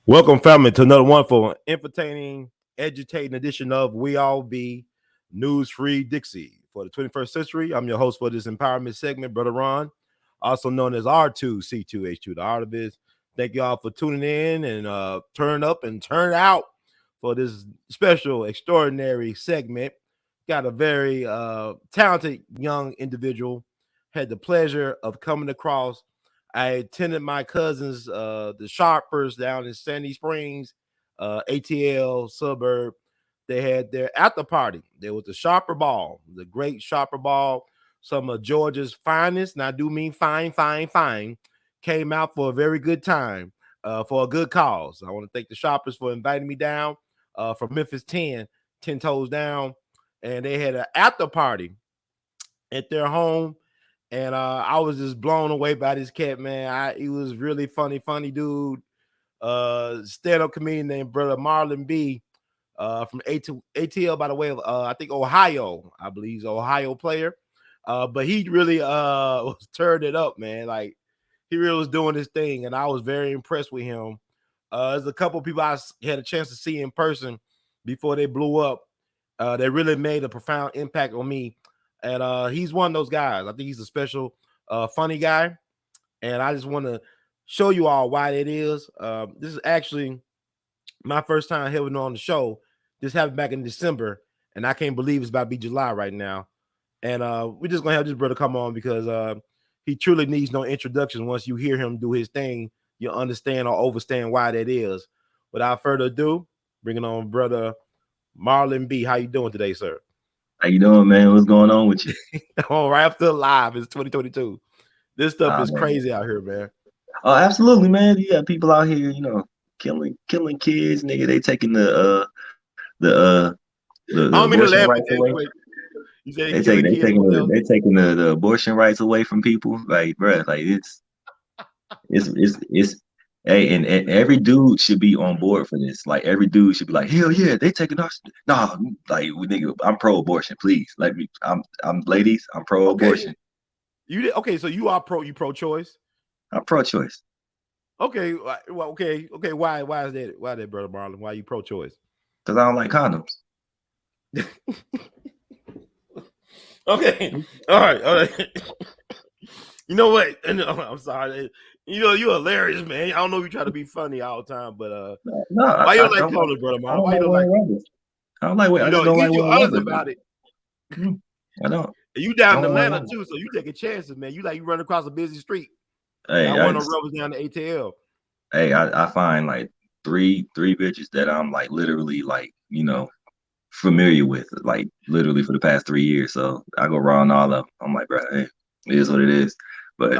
Welcome, family, to another wonderful, entertaining, educating edition of We All Be News Free Dixie for the 21st century. I'm your host for this empowerment segment, Brother Ron, also known as R2C2H2, the artivist. Thank you all for tuning in and turn up and turn out for this special, extraordinary segment. Got a very talented young individual. Had the pleasure of coming across. I attended my cousins, the Sharpers down in Sandy Springs, ATL suburb. They had their after party. There was the Sharper Ball, the great Sharper Ball. Some of Georgia's finest, and I do mean fine, came out for a very good time, for a good cause. I want to thank the Sharpers for inviting me down from Memphis 10 toes down. And they had an after party at their home. And I was just blown away by this cat, man. He was really funny dude. Stand-up comedian named Brother Marlan B. From ATL, by the way, of I think Ohio. I believe he's an Ohio player. But he really was turned it up, man. Like, he really was doing his thing, and I was very impressed with him. There's a couple people I had a chance to see in person before they blew up. They really made a profound impact on me. And he's one of those guys. I think he's a special, funny guy. And I just want to show you all why that is. This is actually my first time having on the show. This happened back in December, and I can't believe it's about to be July right now. And we're just going to have this brother come on because he truly needs no introduction. Once you hear him do his thing, you'll understand or understand why that is. Without further ado, bringing on Brother Marlan B. How you doing today, sir? How you doing, man? What's going on with you? All right, I'm still alive. It's 2022. This stuff is crazy out here, man. Oh, absolutely, man. You got people out here, killing kids, nigga. They taking the abortion rights away. They taking the abortion rights away from people. Like, bro, like it's hey, and every dude should be on board for this. Like, every dude should be like, hell yeah, they taking us. Nah, like, nigga, I'm pro-abortion. Please, let me. I'm ladies. I'm pro-abortion. Okay. So you pro-choice? I'm pro-choice. Okay. Well, okay. Why is that? Why that, Brother Marlan? Why are you pro-choice? Because I don't like condoms. Okay. All right. You know what? I'm sorry. You're hilarious, man. I don't know if you try to be funny all the time, but why you don't like condoms, Brother Marlan? Why you don't like? I don't like it. I just don't like you're honest about it. I don't. You down in Atlanta too, so you taking chances, man. You run across a busy street. Hey, I want to rub down the ATL. Hey, I find like three bitches that I'm like literally like familiar with, like literally for the past 3 years. So I go raw on all of them. I'm like, bro, hey, it is what it is. But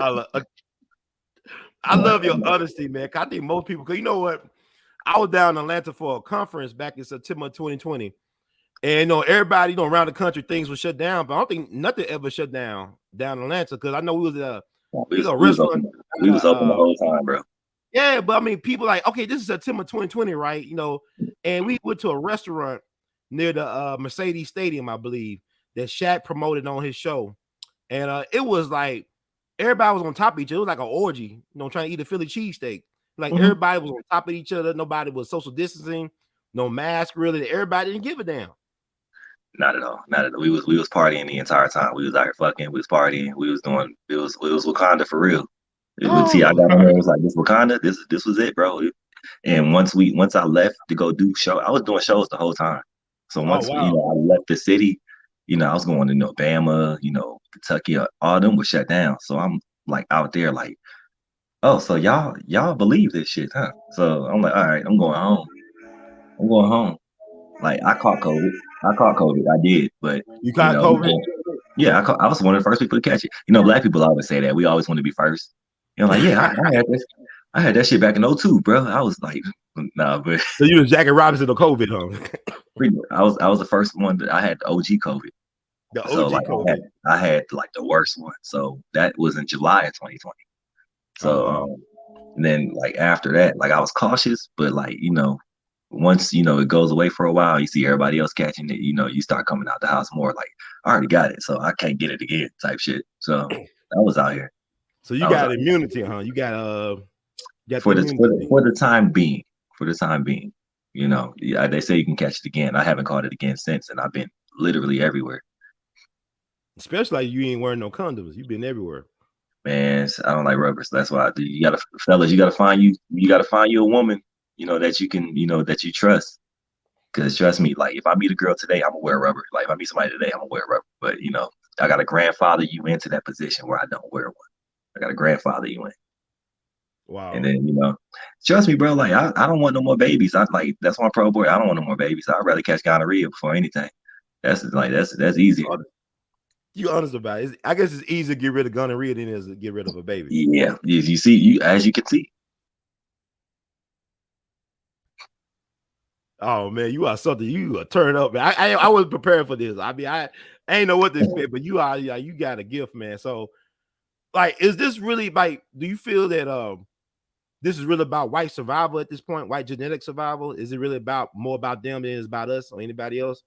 I love your honesty, man. I think most people, because you know what, I was down in Atlanta for a conference back in September 2020. And everybody, around the country, things were shut down, but I don't think nothing ever shut down in Atlanta, because I know we was at a restaurant. We was open the whole time, bro. Yeah, but I mean, people like, okay, this is September 2020, right? And we went to a restaurant near the Mercedes Stadium, I believe, that Shaq promoted on his show. And it was like everybody was on top of each other. It was like an orgy, trying to eat a Philly cheesesteak. Like, everybody was on top of each other. Nobody was social distancing, no mask, really. Everybody didn't give a damn. Not at all. We was partying the entire time. We was out here fucking. We was partying. We was doing. It was Wakanda for real. I got on there. It was like, this Wakanda. This was it, bro. And once I left to go do show, I was doing shows the whole time. So once I left the city, I was going to Bama, Kentucky, all them was shut down. So I'm like out there like, oh, so y'all believe this shit, huh? So I'm like, all right, I'm going home. Like, I caught COVID. I did, but you caught COVID? Yeah, I was one of the first people to catch it. Black people always say that. We always want to be first. Like, yeah, I had this. I had that shit back in 2002, bro. I was like, nah, but so you was Jackie Robinson of COVID, huh? I was the first one that I had the OG COVID. The OG COVID. I had like the worst one. So that was in July of 2020. So and then like after that, like I was cautious, but like once it goes away for a while, you see everybody else catching it. You start coming out the house more like, I already got it, so I can't get it again, type shit. So I was out here. So you got immunity, huh? You got for the time being. for the time being. You know, they say you can catch it again. I haven't caught it again since, and I've been literally everywhere. Especially like you ain't wearing no condoms. You've been everywhere. Man, I don't like rubbers. That's why you gotta, fellas, you gotta find you a woman, that you can, that you trust. Because trust me, like if I meet a girl today, I'm gonna wear rubber. Like if I meet somebody today, I'm gonna wear rubber. But I gotta grandfather you into that position where I don't wear one. I gotta grandfather you in. Wow. And then, trust me, bro, like I don't want no more babies. That's my pro boy. I don't want no more babies. I'd rather catch gonorrhea before anything. That's easier. You honest about it. I guess it's easier to get rid of gonorrhea than it is to get rid of a baby. Yeah, you see, as you can see. Oh man, you are something. You are turn up, man. I wasn't prepared for this. I mean, I ain't know what to expect, but you got a gift, man. So, like, is this really like? Do you feel that this is really about white survival at this point? White genetic survival? Is it really more about them than it's about us or anybody else?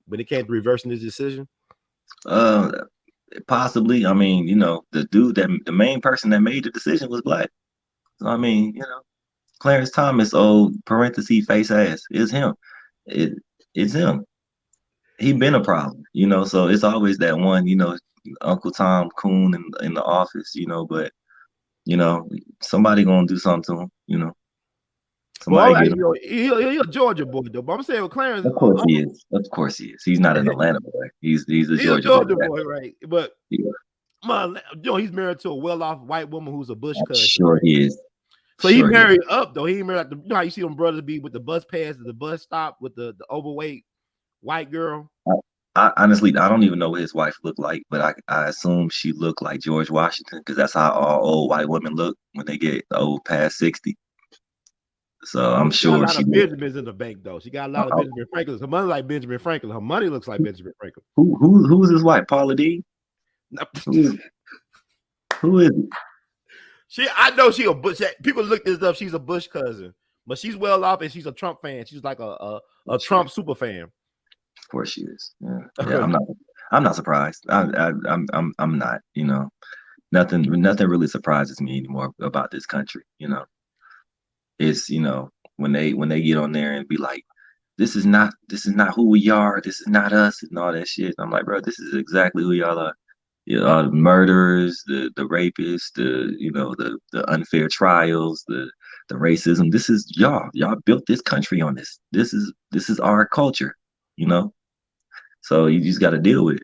When it came to reversing this decision? Possibly. I mean, the main person that made the decision was black. So I mean, Clarence Thomas, parenthesis face ass, is him. It's him. He been a problem, so it's always that one, Uncle Tom Coon in the office, but somebody gonna do something to him, somebody Well, get him. he's a Georgia boy though. But I'm saying with Clarence, Of course he is. Of course he is. He's not an Atlanta boy. He's a Georgia boy, right? But yeah. He's married to a well-off white woman who's a Bush cousin. Sure he is. So he married up though. He married like how you see them brothers be with the bus pass at the bus stop with the overweight white girl. Honestly, I don't even know what his wife looked like, but I assume she looked like George Washington because that's how all old white women look when they get old past 60. So I'm sure she got a lot of Benjamins in the bank though. She got a lot of Benjamin Franklin. Her money like Benjamin Franklin. Her money looks like Benjamin Franklin. Who's his wife? Paula Deen? Who is it? I know she a Bush. People look this up. She's a Bush cousin, but she's well off and she's a Trump fan. She's like a Trump super fan. Of course she is. Yeah. I'm not surprised. I'm not. Nothing really surprises me anymore about this country. It's when they get on there and be like, this is not who we are. This is not us and all that shit. I'm like, bro, this is exactly who y'all are. The murderers, the rapists, the unfair trials, the racism. This is y'all. Y'all built this country on this. This is our culture, So you just got to deal with it.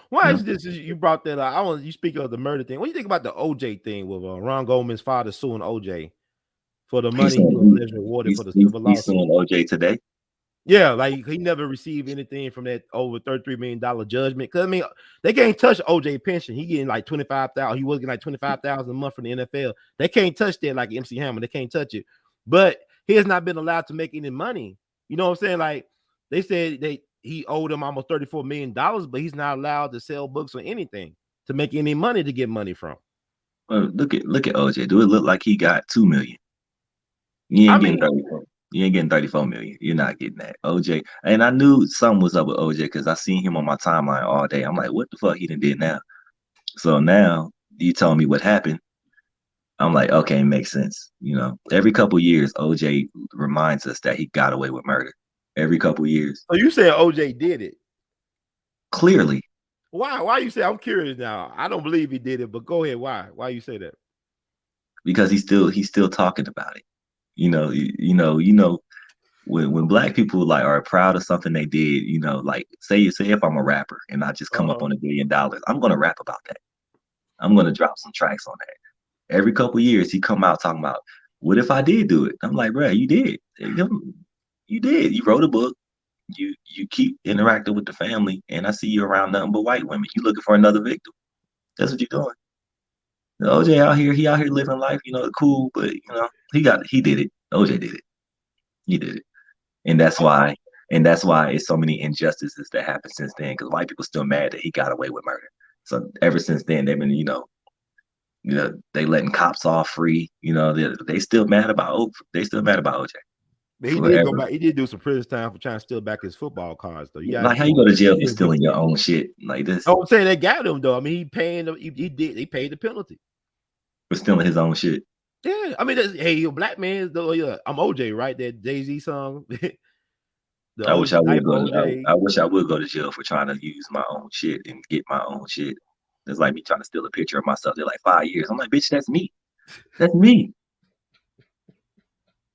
Why is this? You brought that up. You speak of the murder thing. What do you think about the OJ thing with Ron Goldman's father suing OJ for the money he was awarded for the civil lawsuit? He's suing OJ today. Yeah, like he never received anything from that over $33 million judgment. Because I mean, they can't touch OJ pension. He getting like $25,000. He was getting like $25,000 a month from the NFL. They can't touch that like MC Hammer. They can't touch it. But he has not been allowed to make any money. You know what I'm saying? Like they said he owed him almost $34 million, but he's not allowed to sell books or anything to make any money to get money from. Well, look at OJ. Do it look like he got $2 million? You ain't getting 34. You ain't getting 34 million. You're not getting that. OJ. And I knew something was up with OJ because I seen him on my timeline all day. I'm like, what the fuck he done did now? So now you told me what happened. I'm like, okay, makes sense. Every couple years, OJ reminds us that he got away with murder. Every couple years. So you saying OJ did it? Clearly. Why you say? I'm curious now. I don't believe he did it, but go ahead. Why you say that? Because he's still talking about it. When black people like are proud of something they did, like say if I'm a rapper and I just come up on $1 billion, I'm gonna rap about that. I'm gonna drop some tracks on that. Every couple years he come out talking about, what if I did do it? I'm like, bro, you did. You did. You wrote a book. You keep interacting with the family, and I see you around nothing but white women. You looking for another victim. That's what you're doing. OJ out here, he out here living life, cool, but he did it. OJ did it. He did it. And that's why it's so many injustices that happened since then, because white people still mad that he got away with murder. So ever since then, they've been, they letting cops off free. They still mad about OJ. But he did go back. He did do some prison time for trying to steal back his football cards, though. Like how you go to jail for stealing your own shit like this? I'm saying they got him though. I mean, he paid the penalty for stealing his own shit. Yeah, I mean, hey, you black man. Though, yeah, I'm OJ, right? That Jay-Z song, the I wish OJ I life would of go to. OJ. I wish I would go to jail for trying to use my own shit and get my own shit. It's like me trying to steal a picture of myself. They're like 5 years. I'm like, bitch, that's me. That's me.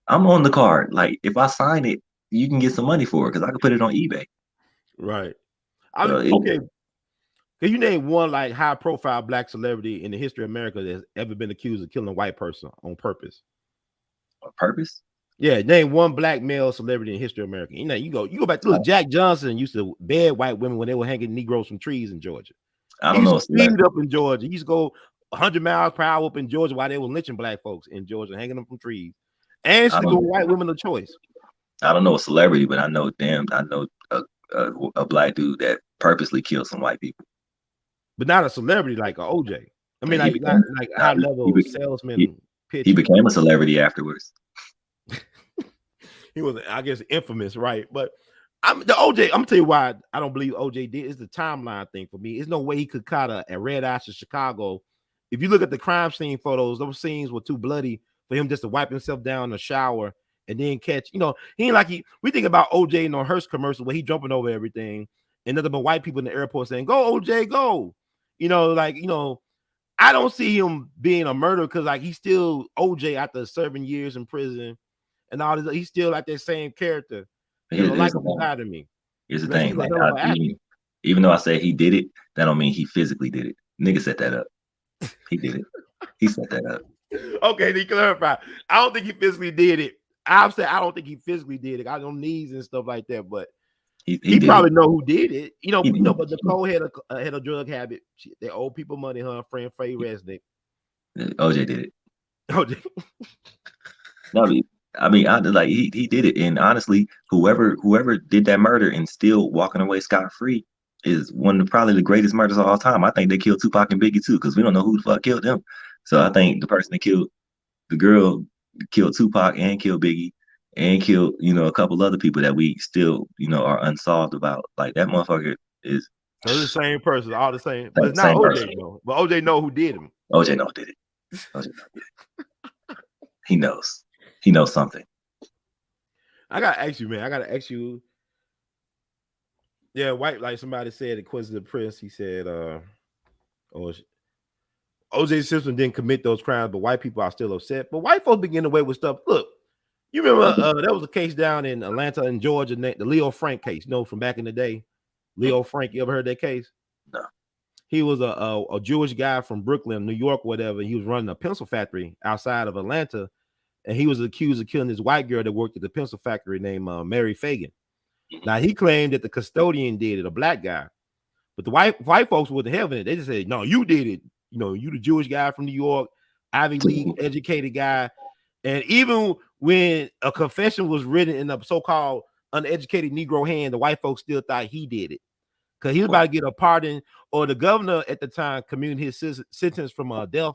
I'm on the card. Like, if I sign it, you can get some money for it because I can put it on eBay. Right. So Okay. Can you name one like high profile black celebrity in the history of America that's ever been accused of killing a white person on purpose? on purpose. Yeah, name one black male celebrity in history of America. You know, you go back to look. Jack Johnson used to bed white women when they were hanging Negroes from trees in Georgia. I He don't used know to a celebrity. speed up in Georgia. He used to go 100 miles per hour up in Georgia while they were lynching black folks in Georgia, hanging them from trees, and I sleeping don't. with white women of choice. I don't know a celebrity, but I know. Damn, I know a black dude that purposely killed some white people. But not a celebrity like a OJ. I mean, And he like became. high He, level be, he, salesman he pitch. became a celebrity afterwards. He was, I guess, infamous, right? But I'm the OJ. I'm gonna tell you why I don't believe OJ did. It's the timeline thing for me. There's no way he could cut a red eye to Chicago. If you look at the crime scene photos, those scenes were too bloody for him just to wipe himself down in the shower and then catch. You know, he ain't like we think about OJ in the Hearst commercial where he jumping over everything, and nothing but white people in the airport saying, "Go OJ, go." I don't see him being a murderer because like he's still OJ after serving years in prison and all this. He's still like that same character. There's a Here's the likable thing. guy to me. Here's the Unless thing. he's a Like, hell of an actor. even though I say he did it, that don't mean he physically did it. Nigga set that up. He did it. He set that up. Okay, to clarify, I don't think he physically did it. I've said I don't think he physically did it. I don't knees and stuff like that, but He he did probably it. know who did it. He did But Nicole had a drug habit. They owe people money. Her friend Faye Resnick. it. OJ did it. OJ. No, I mean, like he did it, and honestly, whoever did that murder and still walking away scot free is one of probably the greatest murders of all time. I think they killed Tupac and Biggie too, because we don't know who the fuck killed them. So I think the person that killed the girl killed Tupac and killed Biggie and killed a couple other people that we still are unsolved about. Like that motherfucker is So it's the same person, all the same, but it's not same OJ person. though. But OJ know who did him. OJ no did it. OJ no did it. He knows. He knows something. I gotta ask you, man. I gotta ask you. Yeah, white, like somebody said at Quincy the Prince, he said, OJ Simpson didn't commit those crimes, but white people are still upset. But white folks begin away with stuff. Look, you remember there was a case down in Atlanta and Georgia, the Leo Frank case, from back in the day. Leo Frank, you ever heard that case? No. He was a Jewish guy from Brooklyn, New York, whatever. He was running a pencil factory outside of Atlanta, and he was accused of killing this white girl that worked at the pencil factory named Mary Fagan. Now he claimed that the custodian did it, a black guy, but the white folks wouldn't have it. They just said, "No, you did it. You the Jewish guy from New York, Ivy League educated guy." And even when a confession was written in a so-called uneducated Negro hand, the white folks still thought he did it because he was about to get a pardon, or the governor at the time commuted his sentence from death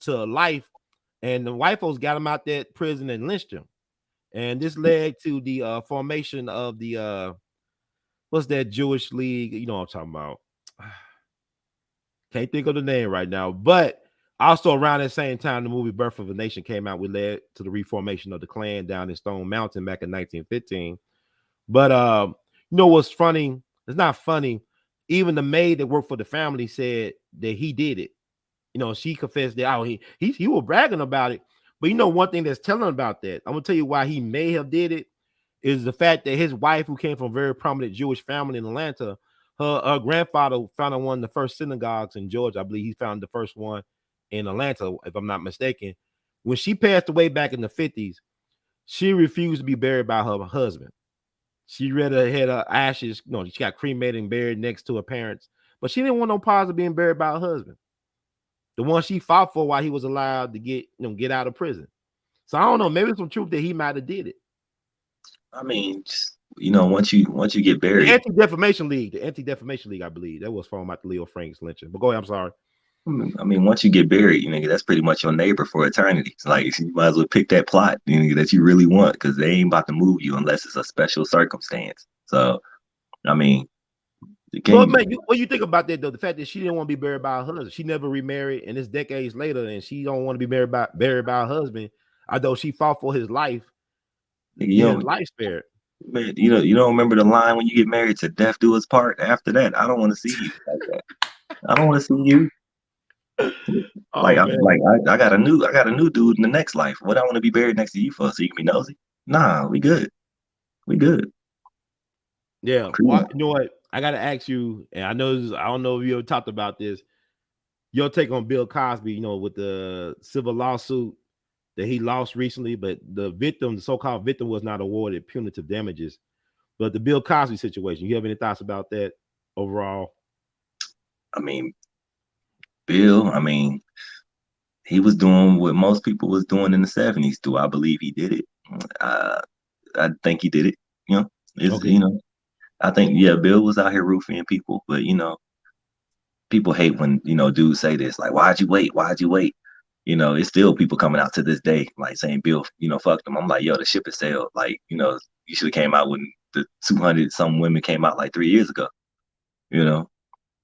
to life, and the white folks got him out that prison and lynched him. And this led to the formation of the what's that Jewish league? You know what I'm talking about. Can't think of the name right now, but also around that same time, the movie Birth of a Nation came out, which led to the reformation of the Klan down in Stone Mountain back in 1915. But what's funny? It's not funny. Even the maid that worked for the family said that he did it. She confessed that he was bragging about it. But one thing that's telling about that, I'm gonna tell you why he may have did it, is the fact that his wife, who came from a very prominent Jewish family in Atlanta, her grandfather founded one of the first synagogues in Georgia. I believe he founded the first one in Atlanta, if I'm not mistaken. When she passed away back in the 50s, she refused to be buried by her husband. She rather had her ashes, she got cremated and buried next to her parents, but she didn't want no part of being buried by her husband, the one she fought for while he was allowed to get out of prison. So I don't know, maybe some truth that he might have did it. I mean, just, once you get buried, the Anti-Defamation League, I believe that was from out the Leo Frank's lynching. But go ahead, I'm sorry. I mean, once you get buried, that's pretty much your neighbor for eternity. It's like you might as well pick that plot that you really want, because they ain't about to move you unless it's a special circumstance. So, I mean, Well, man, what you think about that though? The fact that she didn't want to be buried by her husband, she never remarried, and it's decades later, and she don't want to be buried by her husband, although she fought for his life, get his life spared. Man, you don't remember the line when you get married to death do us part. After that, I don't want to see you like that. I don't want to see you. Like I got a new dude in the next life. What I want to be buried next to you for? So you can be nosy? Nah, we good. We good. Yeah. Well, you know what? I gotta ask you, and I don't know if you ever talked about this. Your take on Bill Cosby, with the civil lawsuit that he lost recently, but the so-called victim, was not awarded punitive damages. But the Bill Cosby situation, you have any thoughts about that overall? I mean, Bill, he was doing what most people was doing in the 70s. Do I believe he did it? I think he did it. Okay. I think, Bill was out here roofing people, but people hate when, dudes say this, like, why'd you wait? Why'd you wait? It's still people coming out to this day, like saying Bill, fuck them. I'm like, yo, the ship has sailed. Like, you should have came out when the 200 some women came out like 3 years ago,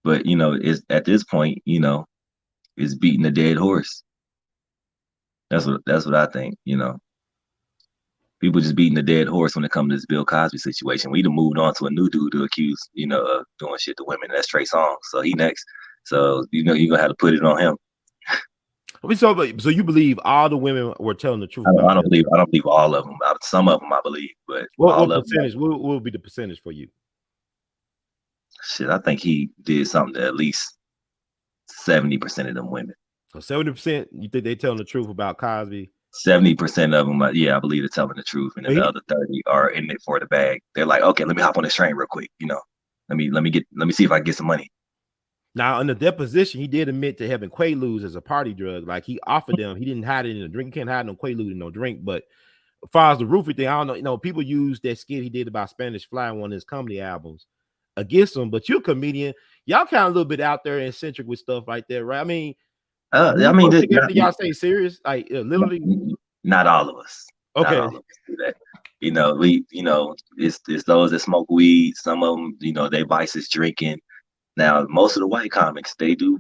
but it's at this point, it's beating a dead horse. That's what I think, People just beating the dead horse when it comes to this Bill Cosby situation. We done moved on to a new dude to accuse, of doing shit to women. That's Trey Songz. So he next. So, you're going to have to put it on him. So you believe all the women were telling the truth? I don't believe all of them. Some of them I believe, but what percentage? What will be the percentage for you? Shit, I think he did something to at least 70% of them women. So 70%, you think they telling the truth about Cosby? 70% of them, I believe they're telling the truth, and then the other 30 are in it for the bag. They're like, okay, let me hop on this train real quick. Let me see if I can get some money. Now, in the deposition, he did admit to having Quaaludes as a party drug. Like, he offered them, he didn't hide it in a drink. You can't hide no Quaalude in no drink. But as far as the roofie thing, I don't know. People use that skit he did about Spanish Fly, one of his comedy albums, against him. But you're a comedian. Y'all kind of a little bit out there and eccentric with stuff like that, right? Y'all stay serious, like literally. Not all of us. Okay. Not all of us do that. It's those that smoke weed. Some of them, their vice is drinking. Now, most of the white comics, they do,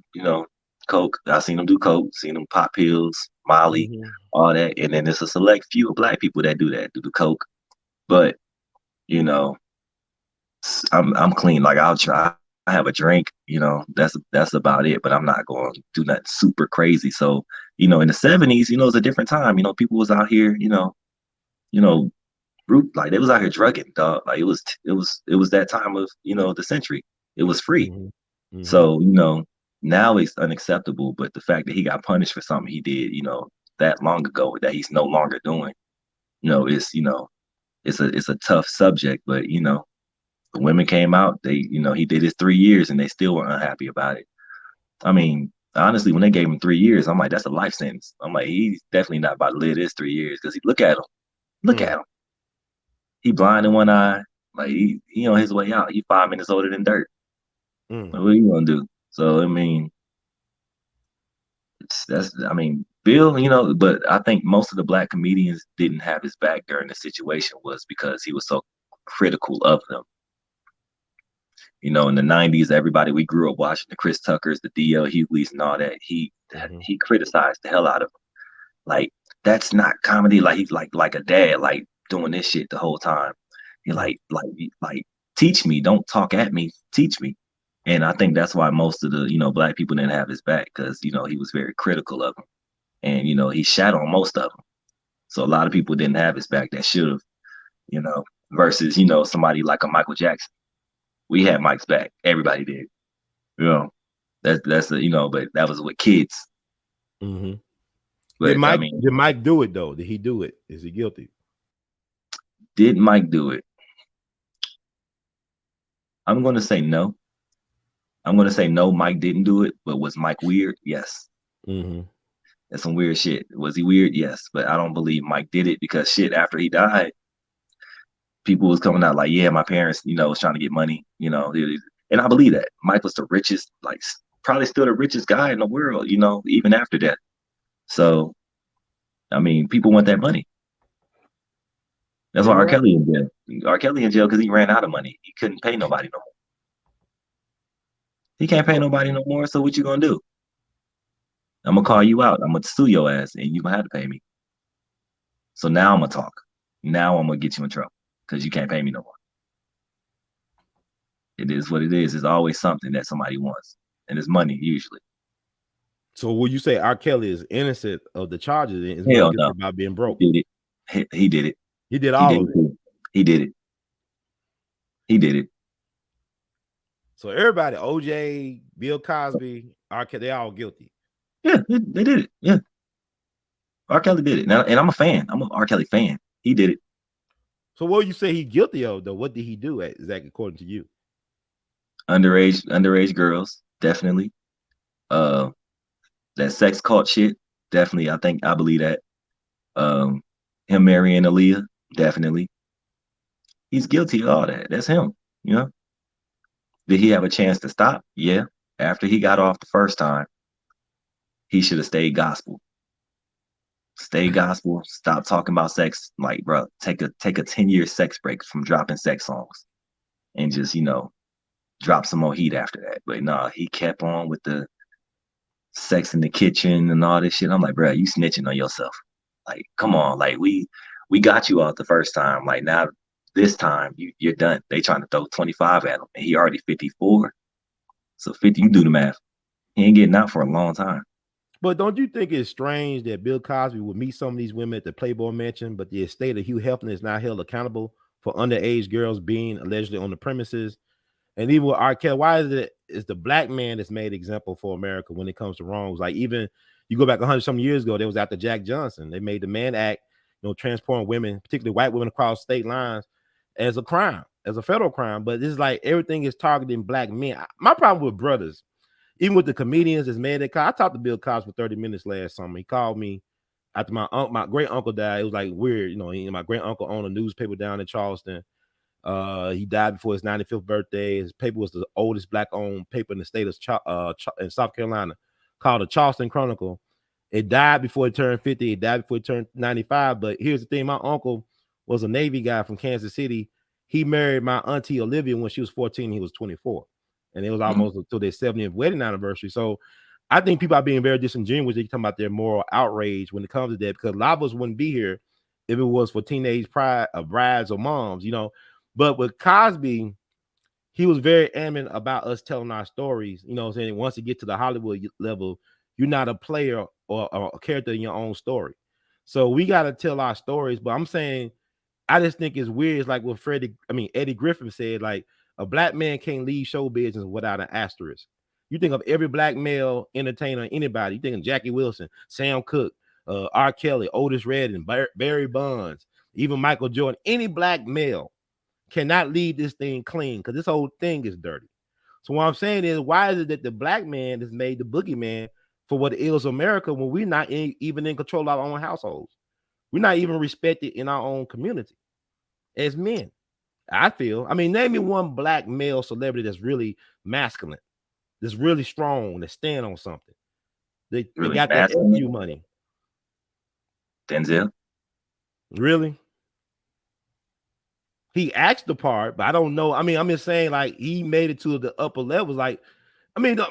coke. I've seen them do coke, seen them pop pills, Molly, all that. And then there's a select few of black people that do that, do the coke. But, I'm clean. Like, I'll try. I have a drink, that's about it. But I'm not going to do nothing super crazy. So, in the 70s, it's a different time. People was out here, like they was out here drugging, dog. Like it was that time of the century. It was free. So now it's unacceptable. But the fact that he got punished for something he did that long ago that he's no longer doing, it's a tough subject. But the women came out. They he did his 3 years and they still were unhappy about it. I mean, honestly, when they gave him 3 years, I'm like, that's a life sentence. I'm like, he's definitely not about to live this 3 years because look at him. He blind in one eye. Like he on his way out. He 5 minutes older than dirt. Like, what are you gonna do? So Bill, but I think most of the black comedians didn't have his back during the situation was because he was so critical of them. In the 90s, everybody we grew up watching the Chris Tuckers, the D.L. Hughleys, and all that. He criticized the hell out of them. Like, that's not comedy. Like, he's like a dad, like doing this shit the whole time. He like teach me, don't talk at me, teach me. And I think that's why most of the black people didn't have his back because he was very critical of them, and he shat on most of them. So a lot of people didn't have his back that should have, versus somebody like a Michael Jackson. We had Mike's back. Everybody did. That's but that was with kids. Mm-hmm. But did Mike do it though? Did he do it? Is he guilty? Did Mike do it? I'm going to say no. Mike didn't do it, but was Mike weird? Yes. Mm-hmm. That's some weird shit. Was he weird? Yes. But I don't believe Mike did it because shit, after he died, people was coming out like, yeah, my parents, was trying to get money, and I believe that. Mike was the richest, like probably still the richest guy in the world, even after that. So, people want that money. That's why R. Kelly in jail. R. Kelly in jail because he ran out of money. He couldn't pay nobody no more. He can't pay nobody no more. So what you gonna do? I'm gonna call you out. I'm gonna sue your ass, and you gonna have to pay me. So now I'm gonna talk. Now I'm gonna get you in trouble because you can't pay me no more. It is what it is. It's always something that somebody wants, and it's money usually. So will you say R. Kelly is innocent of the charges and is more Hell guilty no, about being he broke? did it. He did it. He did He all did of it it. too. He did it. He did it. So everybody, OJ, Bill Cosby, R. Kelly, they all guilty. Yeah, they did it. Yeah, R. Kelly did it. Now, and I'm a fan. I'm an R. Kelly fan. He did it. So what you say he guilty of though? What did he do exactly according to you? Underage girls, definitely. Uh, that sex cult shit, definitely. I believe that. Um, him marrying Aaliyah, definitely. He's guilty of all that. That's him. You know. Did he have a chance to stop? Yeah. After he got off the first time, he should have stayed gospel. Stay gospel. Stop talking about sex. Like, bro, take a 10-year sex break from dropping sex songs, and just drop some more heat after that. But nah, he kept on with the sex in the kitchen and all this shit. I'm like, bro, you snitching on yourself. Like, come on. Like, we got you out the first time. Like, now this time you're done. They trying to throw 25 at him, and he already 54. So 50, you do the math. He ain't getting out for a long time. But don't you think it's strange that Bill Cosby would meet some of these women at the Playboy Mansion, but the estate of Hugh Hefner is not held accountable for underage girls being allegedly on the premises? And even with R. Kelly, why is the black man that's made example for America when it comes to wrongs? Like even you go back 100 some years ago, there was after Jack Johnson. They made the Mann Act, transporting women, particularly white women, across state lines as a crime, as a federal crime. But it's like everything is targeting black men. My problem with brothers, even with the comedians that's made that call. I talked to Bill Cosby for 30 minutes last summer. He called me after my great uncle died. It was like weird, my great uncle owned a newspaper down in Charleston. He died before his 95th birthday. His paper was the oldest black-owned paper in the state of in South Carolina, called the Charleston Chronicle. It died before it turned 50. It died before it turned 95. But here's the thing: my uncle was a Navy guy from Kansas City. He married my auntie Olivia when she was 14. He was 24, and it was almost until their 70th wedding anniversary. So I think people are being very disingenuous. They talking about their moral outrage when it comes to that, because a lot of us wouldn't be here if it was for teenage brides or moms, But with Cosby, he was very adamant about us telling our stories. Saying once you get to the Hollywood level, you're not a player or a character in your own story. So we got to tell our stories. But I'm saying, I just think it's weird. It's like what Eddie Griffin said, like a black man can't leave show business without an asterisk. You think of every black male entertainer, anybody, you think of Jackie Wilson, Sam Cooke, R. Kelly, Otis Redding, Barry Bonds, even Michael Jordan, any black male cannot leave this thing clean because this whole thing is dirty. So what I'm saying is, why is it that the black man is made the boogeyman for what ails America when we're not even in control of our own households? We're not even respected in our own community as men. I feel. I mean, name me one black male celebrity that's really masculine, that's really strong, that stand on something. They Really got that masculine. FU money. Denzel. Really? He acts the part, but I don't know. I mean, I'm just saying, like, he made it to the upper levels. Like, I mean, do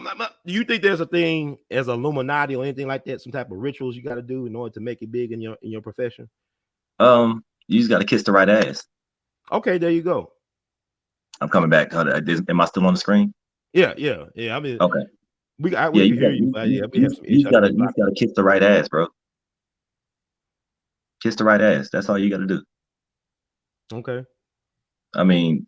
you think there's a thing as Illuminati or anything like that? Some type of rituals you got to do in order to make it big in your profession? You just got to kiss the right ass. Okay, there you go. I'm coming back. Am I still on the screen? Yeah. I mean, Okay. we Yeah, can hear you, but yeah, we have some issues. you just gotta kiss the right ass, bro. Kiss the right ass. That's all you gotta do. Okay. I mean,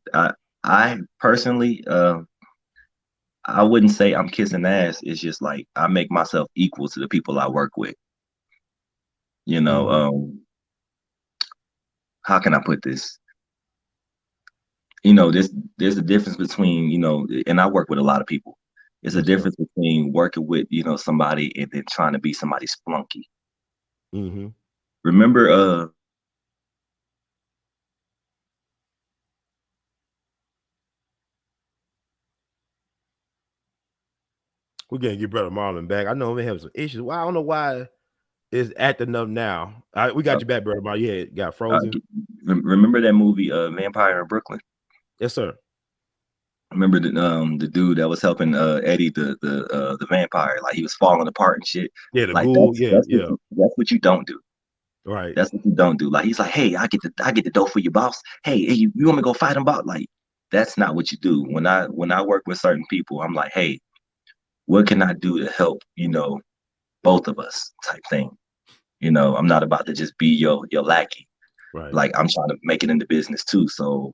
I personally, I wouldn't say I'm kissing ass. It's just like I make myself equal to the people I work with. You know, how can I put this? There's a difference between, and I work with a lot of people. There's a Yes, sir. difference between working with, somebody and then trying to be somebody's flunky. Mm-hmm. Remember, We're gonna get brother Marlan back. I know we have some issues. Well, I don't know why it's acting up now. We got you back, brother Marlan. Yeah, it got frozen. remember that movie, Vampire in Brooklyn? Yes, sir. Remember the dude that was helping Eddie the vampire, like he was falling apart and shit. Yeah, the Like ghoul. Yeah, yeah. that's what you don't do. Right. That's what you don't do. Like he's like, hey, I get the dough for your boss. Hey, you want me to go fight him about? Like that's not what you do. When I work with certain people, I'm like, hey, what can I do to help? Both of us type thing. I'm not about to just be your lackey. Right. Like I'm trying to make it in the business too. So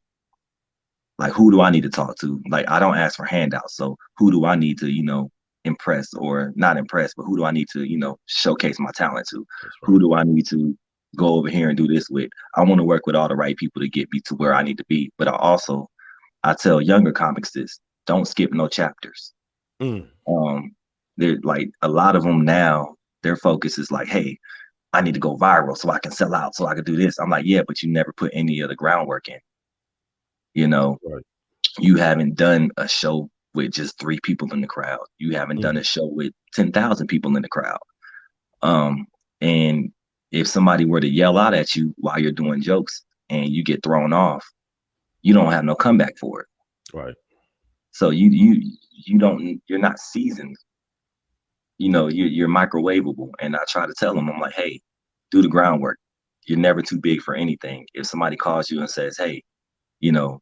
like who do I need to talk to? Like I don't ask for handouts. So who do I need to, impress or not impress, but who do I need to, showcase my talent to? That's Who right. do I need to go over here and do this with? I want to work with all the right people to get me to where I need to be. But I tell younger comics this, don't skip no chapters. Mm, Um, they're like a lot of them now, their focus is like, hey, I need to go viral so I can sell out, so I can do this. I'm like, yeah, but you never put any of the groundwork in. You know, right. you haven't done a show with just 3 people in the crowd. You haven't done Mm, a show with 10,000 people in the crowd. Um, and if somebody were to yell out at you while you're doing jokes and you get thrown off, you don't have no comeback for it. right. So you're not seasoned. You're microwavable. And I try to tell them, I'm like, hey, do the groundwork. You're never too big for anything. If somebody calls you and says, hey, you know,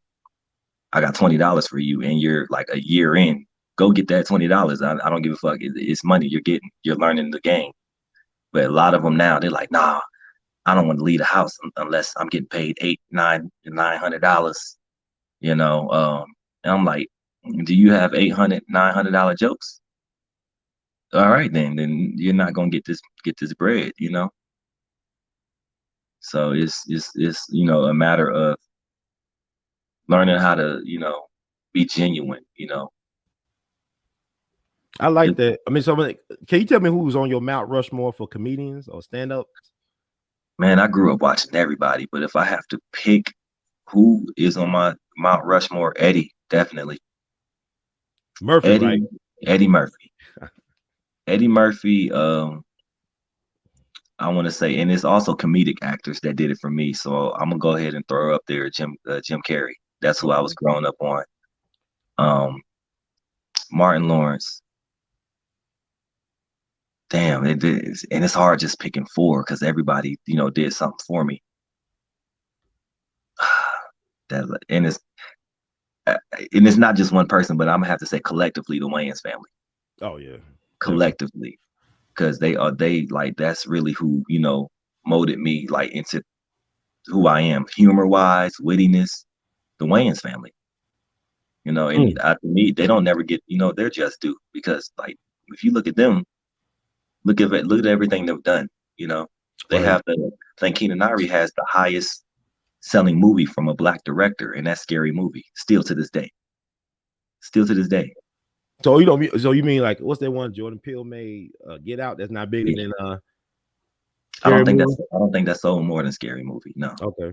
I got $20 for you, and you're like a year in, go get that $20. I don't give a fuck. It's money you're getting. You're learning the game. But a lot of them now, they're like, nah, I don't want to leave the house unless I'm getting paid $900. And I'm like, do you have $800, $900 jokes? All right, then you're not gonna get this bread. So it's a matter of learning how to be genuine. I like It, that. I mean, so can you tell me who's on your Mount Rushmore for comedians or stand up? man, I grew up watching everybody, but if I have to pick who is on my Mount Rushmore, Eddie, definitely. Murphy, right? Eddie, Eddie Murphy. Eddie Murphy, I want to say, and it's also comedic actors that did it for me. So I'm gonna go ahead and throw up there Jim Carrey. That's who I was Okay. growing up on. Um, Martin Lawrence. Damn, it is, and it's hard just picking four because everybody, did something for me. That and it's not just one person, but I'm gonna have to say collectively the Wayans family, Oh yeah, definitely. collectively, because they like that's really who molded me like into who I am, humor wise, wittiness. The Wayans family, and Mm, to me, they don't never get they're just due because like if you look at them, look at everything they've done. You know, they right. have I think Keenan Ivory has the highest selling movie from a black director, and that's Scary Movie, still to this day. Still to this day. So you don't. So you mean like what's that one Jordan Peele made? Get Out. That's not bigger Yeah. than Scary Movie. I don't think that's sold more than Scary Movie. No. Okay.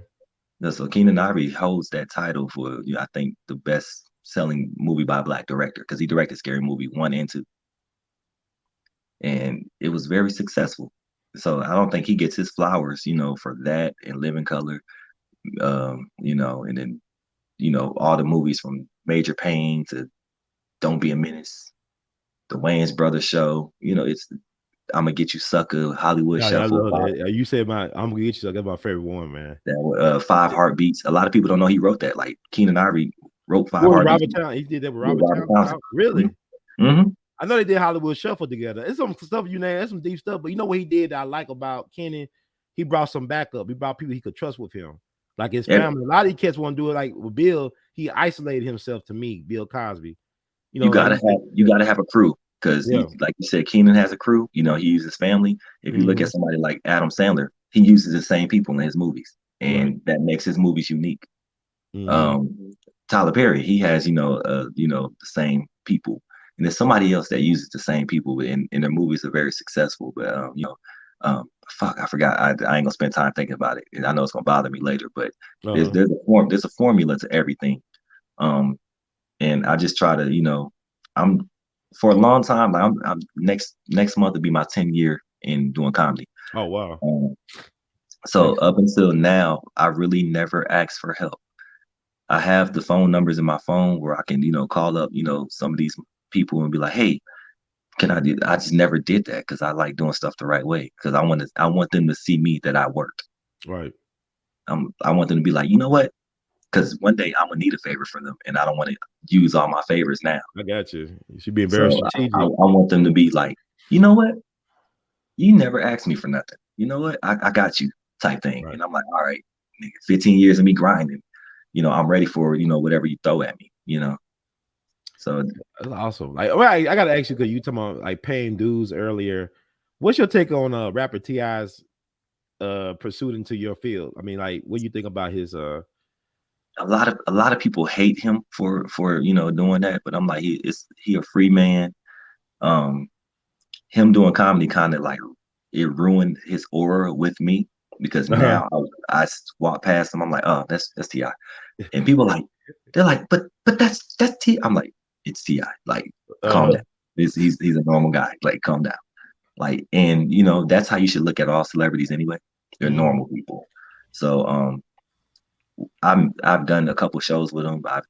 No, so Keenan Ivory holds that title for I think the best selling movie by a black director because he directed Scary Movie 1 and 2, and it was very successful. So I don't think he gets his flowers, for that and Living Color, and then all the movies from Major Payne to Don't Be a Menace, the Wayans Brothers Show. It's I'm gonna get you sucker, Hollywood Yeah, I Shuffle, love that. You said I'm gonna get you. So that's my favorite one, man. Five Heartbeats. A lot of people don't know he wrote that. Like Keenan Ivory wrote Five What with Heartbeats Robert Town? He did that with with Robert Robert Town. Townsend. Really? Mm-hmm. I know they did Hollywood Shuffle together. It's some stuff you know. That's some deep stuff. But you know what he did that I like about Kenny? He brought some backup. He brought people he could trust with him, like his Yeah, family. A lot of these cats want to do it. Like with Bill, he isolated himself to me, Bill Cosby. you Like gotta you said, have a crew because, yeah. like you said, Keenan has a crew. He uses family. If you look at Mm-hmm. somebody like Adam Sandler, he uses the same people in his movies, Right. and that makes his movies unique. Mm-hmm. Um, Tyler Perry, he has the same people, and there's somebody else that uses the same people, and their movies are very successful. But fuck, I forgot. I ain't gonna spend time thinking about it, and I know it's gonna bother me later. But Uh-huh. there's a formula to everything. Um, and I just try to I'm for a long time. Like I'm next month will be my 10th year in doing comedy. Oh wow. Um, so Excellent. up until now, I really never asked for help. I have the phone numbers in my phone where I can, call up, some of these people and be like, hey, can I do that? I just never did that because I like doing stuff the right way. Because I want them to see me that I work. Right. I want them to be like, you know what? Because one day I'm gonna need a favor from them, and I don't want to use all my favors now. I got you. You should be very So I strategic. want them to be like, you know what? You never asked me for nothing. You know what? I got you type thing. Right. And I'm like, all right, nigga, 15 years of me grinding. I'm ready for, whatever you throw at me. So That's awesome. Like, all right, I gotta ask you because you talking about like paying dues earlier. What's your take on rapper T.I.'s pursuit into your field? I mean, like, what do you think about his a lot of people hate him for doing that, but I'm like, he a free man. Um, him doing comedy kind of like it ruined his aura with me because now I walk past him, I'm like, oh, that's Ti, and people like they're like, but that's Ti. I'm like, it's Ti. Like, calm down. He's a normal guy. Like, calm down. Like, and that's how you should look at all celebrities anyway. They're normal people. So I've done a couple shows with him. I've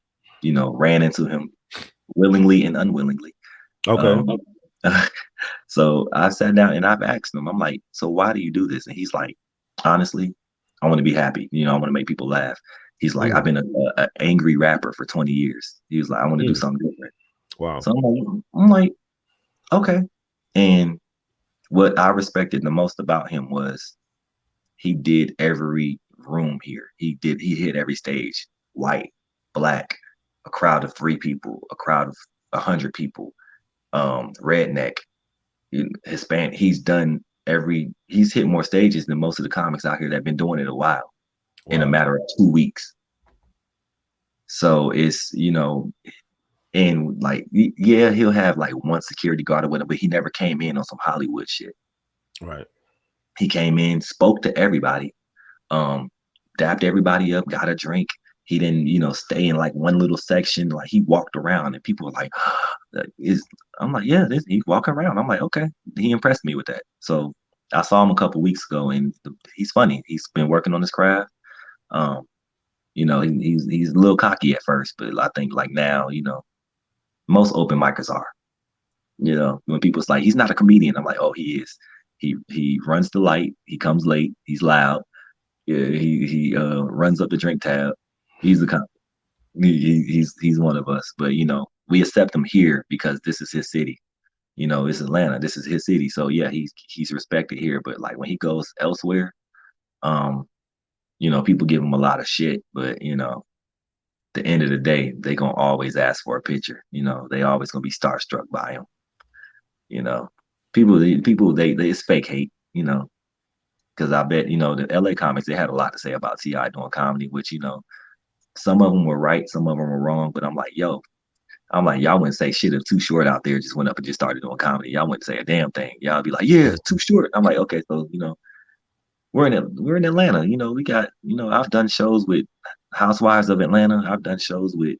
ran into him willingly and unwillingly. Okay. So I sat down and I've asked him, I'm like, so why do you do this? And he's like, honestly, I want to be happy. I want to make people laugh. He's like, I've been a angry rapper for 20 years. He was like, I want to do something different. Wow. So I'm like, okay. And what I respected the most about him was he did every room here. He hit every stage, white, black, a crowd of 3 people, a crowd of 100 people, redneck, Hispanic. He's hit more stages than most of the comics out here that have been doing it a while in a matter of 2 weeks. So it's, and like, yeah, he'll have like one security guard or whatever, but he never came in on some Hollywood shit. Right. He came in, spoke to everybody, dapped everybody up, got a drink. He didn't, stay in like one little section. Like, he walked around and people were like, I'm like, yeah, he's walking around. I'm like, okay. He impressed me with that. So I saw him a couple weeks ago and he's funny. He's been working on his craft. He's a little cocky at first, but I think like now, most open micers are. When people's like, he's not a comedian, I'm like, oh, he is. He runs the light. He comes late. He's loud. Yeah, he runs up the drink tab. He's a comic. He's one of us. But we accept him here because this is his city. It's Atlanta. This is his city. So yeah, he's respected here. But like when he goes elsewhere, people give him a lot of shit. But the end of the day, they gonna always ask for a picture. They always gonna be starstruck by him. People they it's fake hate. Because I bet the L.A. comics, they had a lot to say about T.I. doing comedy, which some of them were right, some of them were wrong. But I'm like, y'all wouldn't say shit if Too Short out there just went up and just started doing comedy. Y'all wouldn't say a damn thing. Y'all be like, yeah, Too Short. I'm like, okay, so we're in Atlanta. We got I've done shows with Housewives of Atlanta. I've done shows with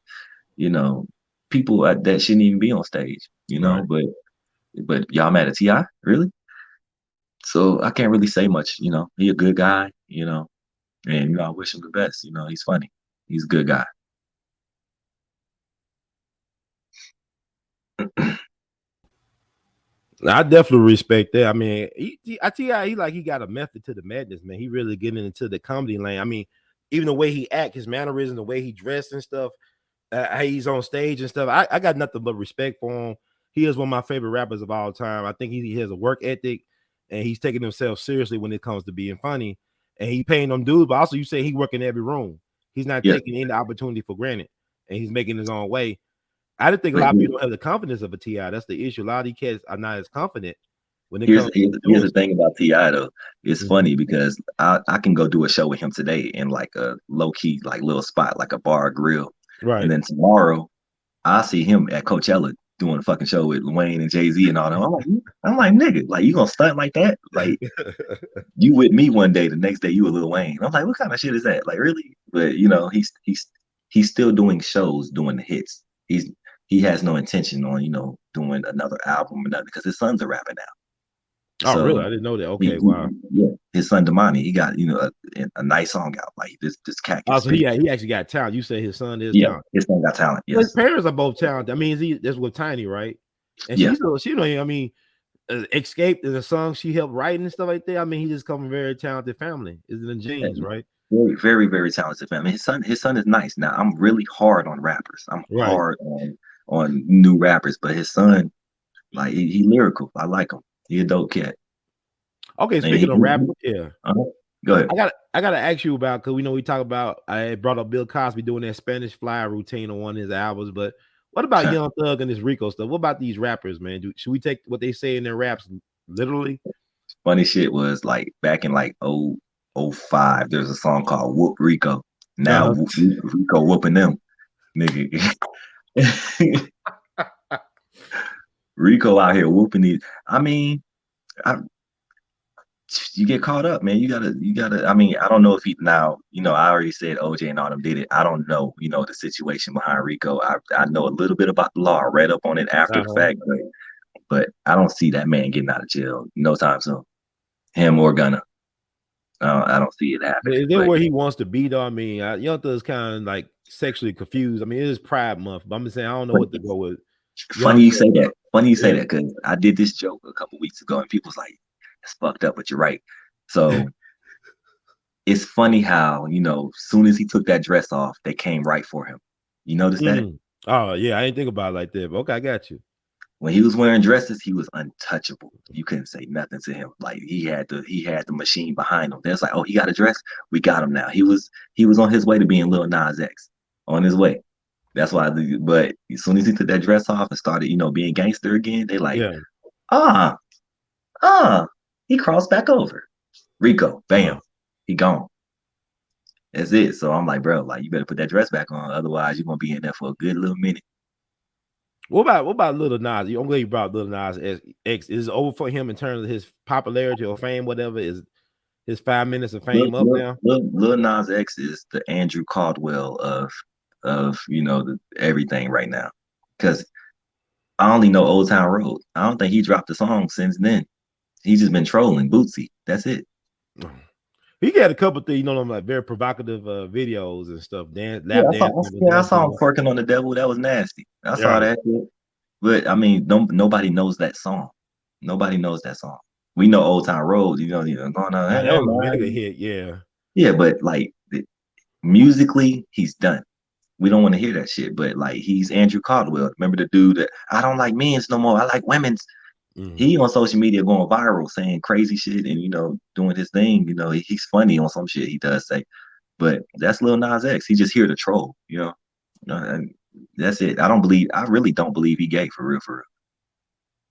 people that shouldn't even be on stage. Right. But y'all mad at T.I. Really? So I can't really say much. He a good guy. And I wish him the best. He's funny. He's a good guy. I definitely respect that. I mean, I tell you, he got a method to the madness, man. He really getting into the comedy lane. I mean, even the way he act, his mannerism, the way he dressed and stuff, how he's on stage and stuff. I got nothing but respect for him. He is one of my favorite rappers of all time. I think he has a work ethic and he's taking himself seriously when it comes to being funny. And he paying them dudes, but also you say he working every room. He's not taking any opportunity for granted, and he's making his own way. I didn't think a lot of people don't have the confidence of a T.I. That's the issue. A lot of these kids are not as confident when it Here's comes here's, to here's doing the stuff. thing about Ti though. It's funny because I can go do a show with him today in like a low key like little spot like a bar or grill, and Right. then tomorrow I see him at Coachella doing a fucking show with Wayne and Jay-Z and all that. I'm like, nigga, like, you gonna stunt like that? Like, you with me one day, the next day you a Lil Wayne. I'm like, what kind of shit is that? Like, really? But he's still doing shows, doing the hits. He has no intention on doing another album or nothing because his son's a rapper now. Oh, really? I So didn't know that. Okay, wow. yeah, his son Damani, he got a nice song out. Like this cat can Oh, so spit. he actually got talent. You say his son is Yeah, talented. his son got talent. Well, his Yes, parents are both talented. I mean, that's with Tiny, right? And yeah, she know. I mean, Escape is a song she helped write and stuff like that. I mean, he just come from a very talented family. Is it in genes, right? very very very talented family. His son is nice. Now I'm really hard on rappers. I'm Right. hard on new rappers, but his son, like he lyrical. I like him. He a dope cat. Okay. And Speaking of rap, yeah. uh-huh. Go ahead. I gotta ask you about because we know we talk about I brought up Bill Cosby doing that Spanish Fly routine on one of his albums, but what about Young Thug and this Rico stuff? What about these rappers, man? Should we take what they say in their raps literally? Funny shit was like back in like 05, there's a song called Whoop Rico. Now Uh-huh. Rico whooping them, nigga. Rico out here whooping these. I mean, I, you get caught up, man. You gotta. I mean, I don't know if he now. I already said OJ and all them did it. I don't know. The situation behind Rico. I know a little bit about the law. I read up on it after the Uh-huh. fact, but I don't see that man getting out of jail no time soon. Him or Gunna. I don't see it But happening. is that But where he wants to be though? I mean, Young Thug's kind of like sexually confused. I mean, it is Pride Month, but I'm just saying I don't know what to go with. Young funny you Thug, say that. Funny you say yeah. that because I did this joke a couple weeks ago, and people's like, "It's fucked up," but you're right. So it's funny how soon as he took that dress off, they came right for him. You notice that? Oh yeah, I didn't think about it like that. But okay, I got you. When he was wearing dresses, he was untouchable. You couldn't say nothing to him. Like he had the machine behind him. There's like, oh, he got a dress. We got him now. He was on his way to being Lil Nas X, on his way. That's why. But as soon as he took that dress off and started, being gangster again, they like, Yeah. ah, he crossed back over. Rico, bam, he gone. That's it. So I'm like, bro, like you better put that dress back on, otherwise you're gonna be in there for a good little minute. What about Lil Nas? I'm glad you brought Lil Nas X. Is it over for him in terms of his popularity or fame, whatever? Is his 5 minutes of Lil, fame up Lil, now? Lil, Lil Nas X is the Andrew Caldwell of everything right now. Because I only know Old Town Road. I don't think he dropped a song since then. He's just been trolling Bootsy. That's it. He got a couple things, like very provocative videos and stuff. Yeah, Lap I saw, dancing with yeah, I saw him dancing. twerking on the devil. That was nasty. I saw Right. that shit. But I mean, nobody knows that song. Nobody knows that song. We know Old Town Road. Going on. Now Hey, that hey, was a mega man. hit. Yeah. Yeah, but like musically, he's done. We don't want to hear that shit. But like, he's Andrew Caldwell. Remember the dude that I don't like men's no more. I like women's. Mm. He on social media going viral, saying crazy shit and doing his thing. He's funny on some shit he does say. But that's Lil Nas X. He's just here to troll. And that's it. I really don't believe he gay for real, for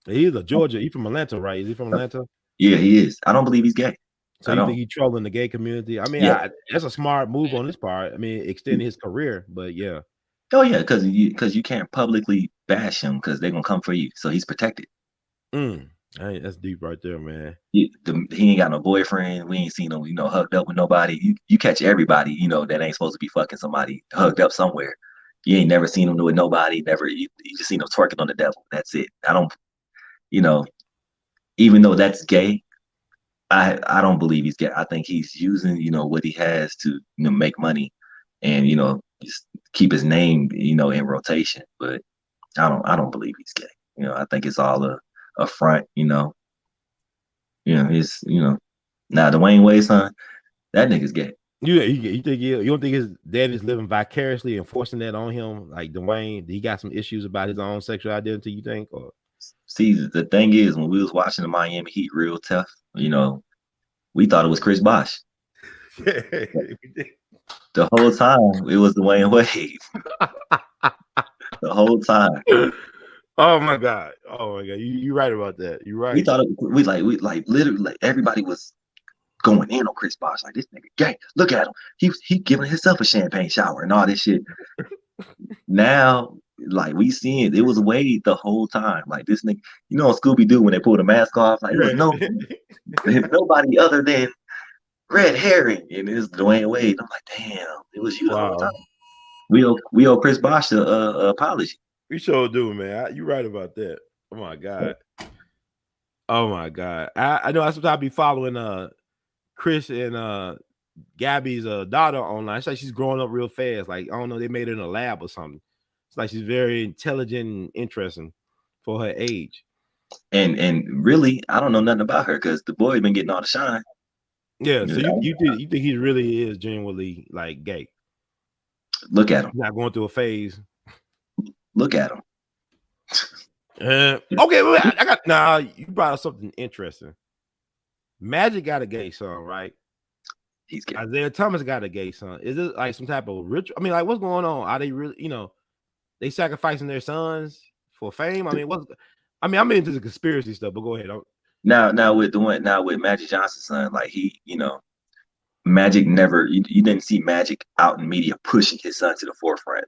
He's a Georgia. He's from Atlanta, right? Is he from real. Atlanta? Yeah, he is. I don't believe he's gay. So I you think don't. he's trolling the gay community? I mean, Yeah. that's a smart move on his part. I mean, extending his career, but yeah. Oh yeah, because you can't publicly bash him because they're gonna come for you. So he's protected. Hey, that's deep right there, man. He ain't got no boyfriend. We ain't seen him, hugged up with nobody. You catch everybody, that ain't supposed to be fucking somebody hugged up somewhere. You ain't never seen him with nobody. Never. You just seen him twerking on the devil. That's it. I don't. You know, even though that's gay, I don't believe he's gay. I think he's using what he has to make money, and just keep his name in rotation. But I don't believe he's gay. I think it's all a front. It's now Dwayne Wade's son, that nigga's gay. You think you don't think his dad is living vicariously and forcing that on him? Like Dwayne, he got some issues about his own sexual identity. You think, or See, the thing is, when we was watching the Miami Heat real tough, we thought it was Chris Bosh. The whole time it was Dwayne Wade. The whole time. Oh my god! You're right about that. You're We right. thought we literally like everybody was going in on Chris Bosh. Like, this nigga gay. Look at him. He giving himself a champagne shower and all this shit. Now, like, we seen it was Wade the whole time. Like, this nigga, on Scooby Doo when they pulled the mask off, like, it was nobody other than Red Herring, and it's Dwayne Wade. I'm like, damn, it was you the whole Wow. time. We owe Chris Bosh a apology. We sure do, man. You're right about that. Oh my god. Oh my god. I know I sometimes be following Chris and Gabby's daughter online. It's like she's growing up real fast. Like, I don't know, they made her in a lab or something. It's like she's very intelligent and interesting for her age. And really, I don't know nothing about her because the boy been getting all the shine. Yeah, so you think he really is genuinely like gay? Look at him. Not going through a phase. Look at him. Okay, well, I got now. You brought up something interesting. Magic got a gay son, right? He's gay. Isaiah Thomas got a gay son. Is it like some type of ritual? I mean, like, what's going on? Are they really, they sacrificing their sons for fame? I mean, I'm into the conspiracy stuff, but go ahead. Now with Magic Johnson's son, like Magic never you didn't see Magic out in media pushing his son to the forefront,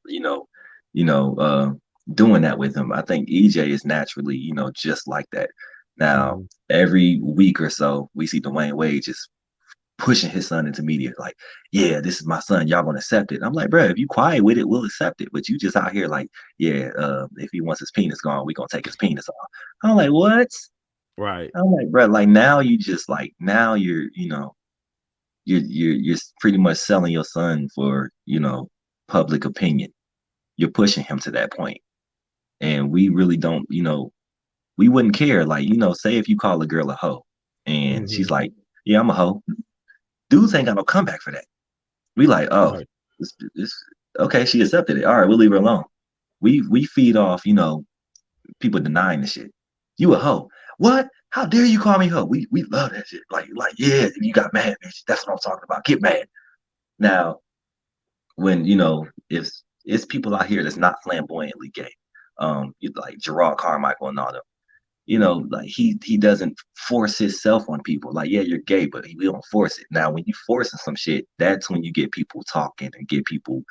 doing that with him. I think EJ is naturally, just like that. Now, every week or so, we see Dwayne Wade just pushing his son into media, like, yeah, this is my son, y'all gonna accept it. I'm like, bro, if you quiet with it, we'll accept it. But you just out here like, yeah, if he wants his penis gone, we gonna take his penis off. I'm like, what? Right. I'm like, bro, like now you just like now you're pretty much selling your son for public opinion. You're pushing him to that point, and we really don't, we wouldn't care. Like, say if you call a girl a hoe, and she's like, yeah, I'm a hoe. Dudes ain't got no comeback for that. We like, oh, Right. this okay, she accepted it. All right, we'll leave her alone. We feed off, people denying the shit. You a hoe. What? How dare you call me hoe? We love that shit. Like, yeah, you got mad, bitch. That's what I'm talking about. Get mad. Now, when if it's people out here that's not flamboyantly gay, like Gerard Carmichael and all them, like he doesn't force himself on people. Like, yeah, you're gay, but we don't force it. Now, when you forcing some shit, that's when you get people talking and get people,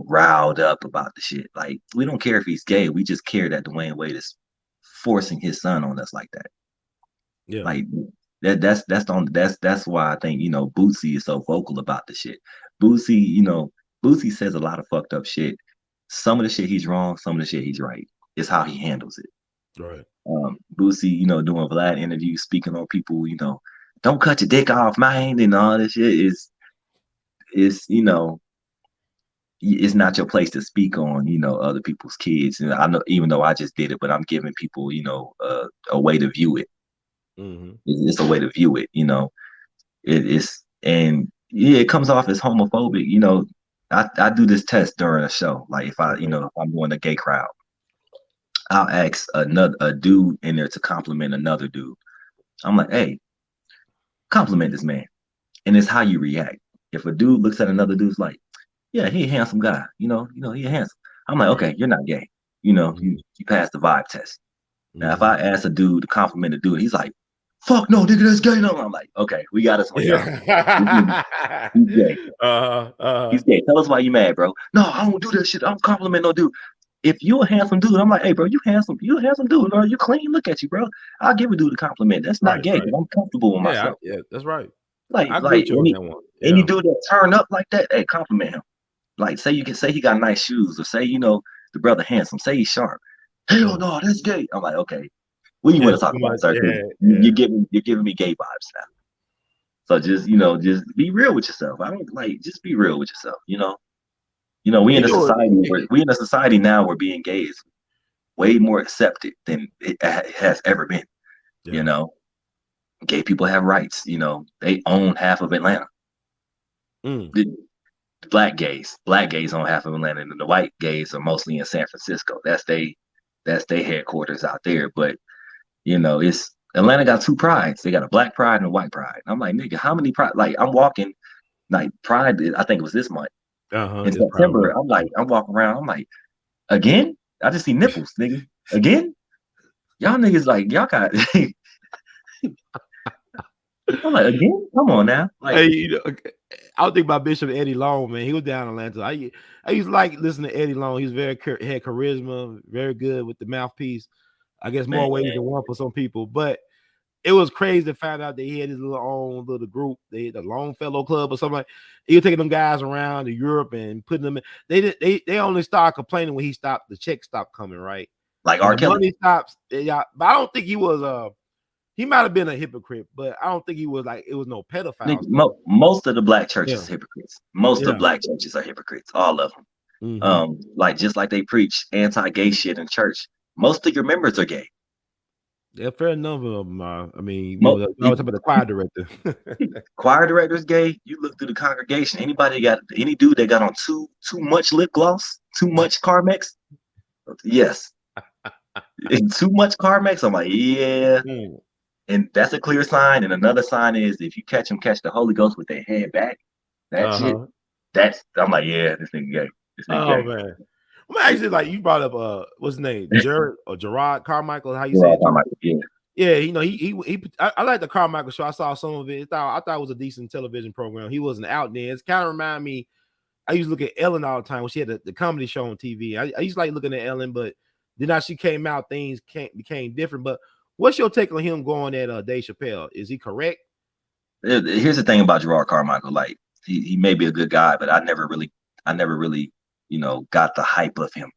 riled up about the shit. Like, we don't care if he's gay. We just care that Dwayne Wade is forcing his son on us like that. Yeah. Like that's why I think Bootsy is so vocal about the shit. Bootsy says a lot of fucked up shit. Some of the shit he's wrong, some of the shit he's right. It's how he handles it. Right. Bootsy, doing Vlad interviews, speaking on people, don't cut your dick off, man, and all this shit is it's not your place to speak on, other people's kids. And I know, even though I just did it, but I'm giving people, a way to view it. It's a way to view it, it's, and yeah, it comes off as homophobic. I do this test during a show. Like, if if I'm doing a gay crowd, I'll ask a dude in there to compliment another dude. I'm like, hey, compliment this man. And it's how you react. If a dude looks at another dude's like, yeah, he a handsome guy, he a handsome. I'm like, okay, you're not gay. You passed the vibe test. Now, if I ask a dude to compliment a dude, he's like, fuck no, nigga, that's gay. No, I'm like, okay, we got this one, y'all. He's gay. He's gay. Tell us why you mad, bro. No, I don't do that shit. I don't compliment no dude. If you a handsome dude, I'm like, hey, bro, you handsome. You a handsome dude, bro. You clean. Look at you, bro. I'll give a dude a compliment. That's not gay. Right. I'm comfortable with myself. Yeah, that's right. Like any dude that turn up like that, hey, compliment him. Like, say he got nice shoes, or say the brother handsome. Say he's sharp. Hell no, that's gay. I'm like, okay. What do you want to talk about, sir? You're giving me gay vibes now. So just just be real with yourself. I don't just be real with yourself. We in a society now where being gay is way more accepted than it has ever been. Yeah. Gay people have rights. They own half of Atlanta. The black gays own half of Atlanta, and the white gays are mostly in San Francisco. That's their headquarters out there. But it's Atlanta got two prides. They got a black pride and a white pride. I'm like, nigga, how many pride? Like, I'm walking, like, pride, I think it was this month. In September, I'm walking around, I'm like, again? I just see nipples, nigga. Again? Y'all niggas, like, y'all got I'm like, again? Come on now. Like, hey, I was thinking about Bishop Eddie Long, man. He was down in Atlanta. I used to like listening to Eddie Long. He's had charisma, very good with the mouthpiece. I guess more ways than one for some people, but it was crazy to find out that he had his own little group, the Longfellow Club or something. Like, he was taking them guys around to Europe and putting them in. They only started complaining when he stopped. The check stopped coming, right? Like R. Kelly. Money stops. Yeah, but I don't think he was he might have been a hypocrite, but I don't think he was like it was no pedophile stuff. Most of the black churches Yeah. are hypocrites. Most of Yeah. black churches are hypocrites. All of them. Mm-hmm. Like just like they preach anti-gay shit in church. Most of your members are gay. Yeah, fair number of them are. I mean, Mo- I was talking about the choir director. Choir directors gay. You look through the congregation. Any dude that got on too much lip gloss, too much Carmex. Yes, and too much Carmex. I'm like, yeah. Mm. And that's a clear sign. And another sign is if you catch them catch the Holy Ghost with their head back, that shit. Uh-huh. I'm like, yeah, this nigga gay. This nigga Oh gay. man. Well, actually, like you brought up what's his name? Jared or Gerard Carmichael, how you We're say all it? talking about it, yeah. Yeah, you know, I like the Carmichael show. I saw some of it. I thought it was a decent television program. He wasn't out there. It's kind of remind me. I used to look at Ellen all the time when she had the comedy show on TV. I used to like looking at Ellen, but then as she came out, things became different. But what's your take on him going at Dave Chappelle? Is he correct? Here's the thing about Gerard Carmichael. Like he may be a good guy, but I never really, got the hype of him.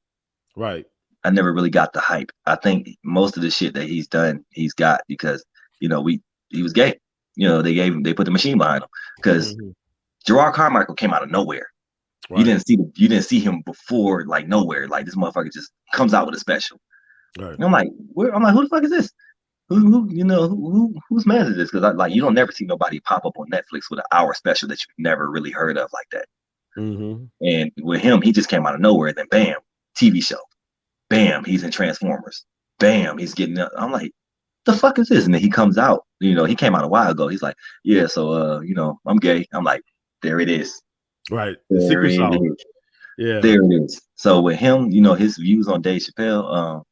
Right. I never really got the hype. I think most of the shit that he's done, he's got because he was gay. They put the machine behind him because Gerard Carmichael came out of nowhere. Right. You didn't see him before, like nowhere. Like this motherfucker just comes out with a special. Right. And I'm like, who the fuck is this? Who's mad at this? Because you don't never see nobody pop up on Netflix with an hour special that you've never really heard of like that. Mm-hmm. And with him, he just came out of nowhere. Then bam, TV show. Bam, he's in Transformers. Bam, he's getting up. I'm like, the fuck is this? And then he comes out. He came out a while ago. He's like, yeah, so I'm gay. I'm like, there it is. Right. The secret sauce. Yeah. There it is. So with him, his views on Dave Chappelle,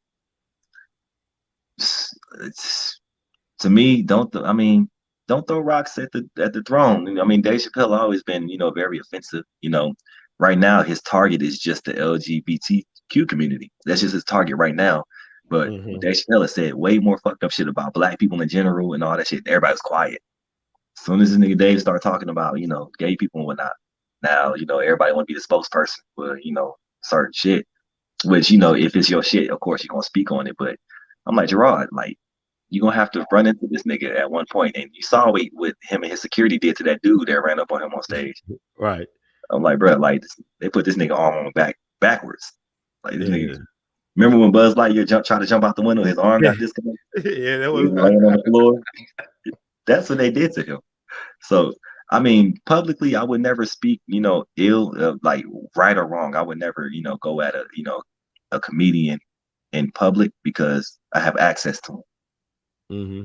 it's, to me, don't throw rocks at the throne. I mean, Dave Chappelle always been, very offensive. Right now his target is just the LGBTQ community. That's just his target right now. But Dave Chappelle has said way more fucked up shit about black people in general and all that shit. Everybody's quiet. As soon as this nigga Dave start talking about, gay people and whatnot, now, everybody want to be the spokesperson for, certain shit. Which, if it's your shit, of course you're gonna speak on it. But I'm like, Gerard, like, you're gonna have to run into this nigga at one point. And you saw what him and his security did to that dude that ran up on him on stage. Right. I'm like, bro, like they put this nigga arm on backwards. Like this nigga. Yeah. Remember when Buzz Lightyear tried to jump out the window, his arm got disconnected? Yeah, that He was was laying on the floor. That's what they did to him. So I mean, publicly, I would never speak, ill, like right or wrong. I would never, go at a comedian in public because I have access to him. Mm-hmm.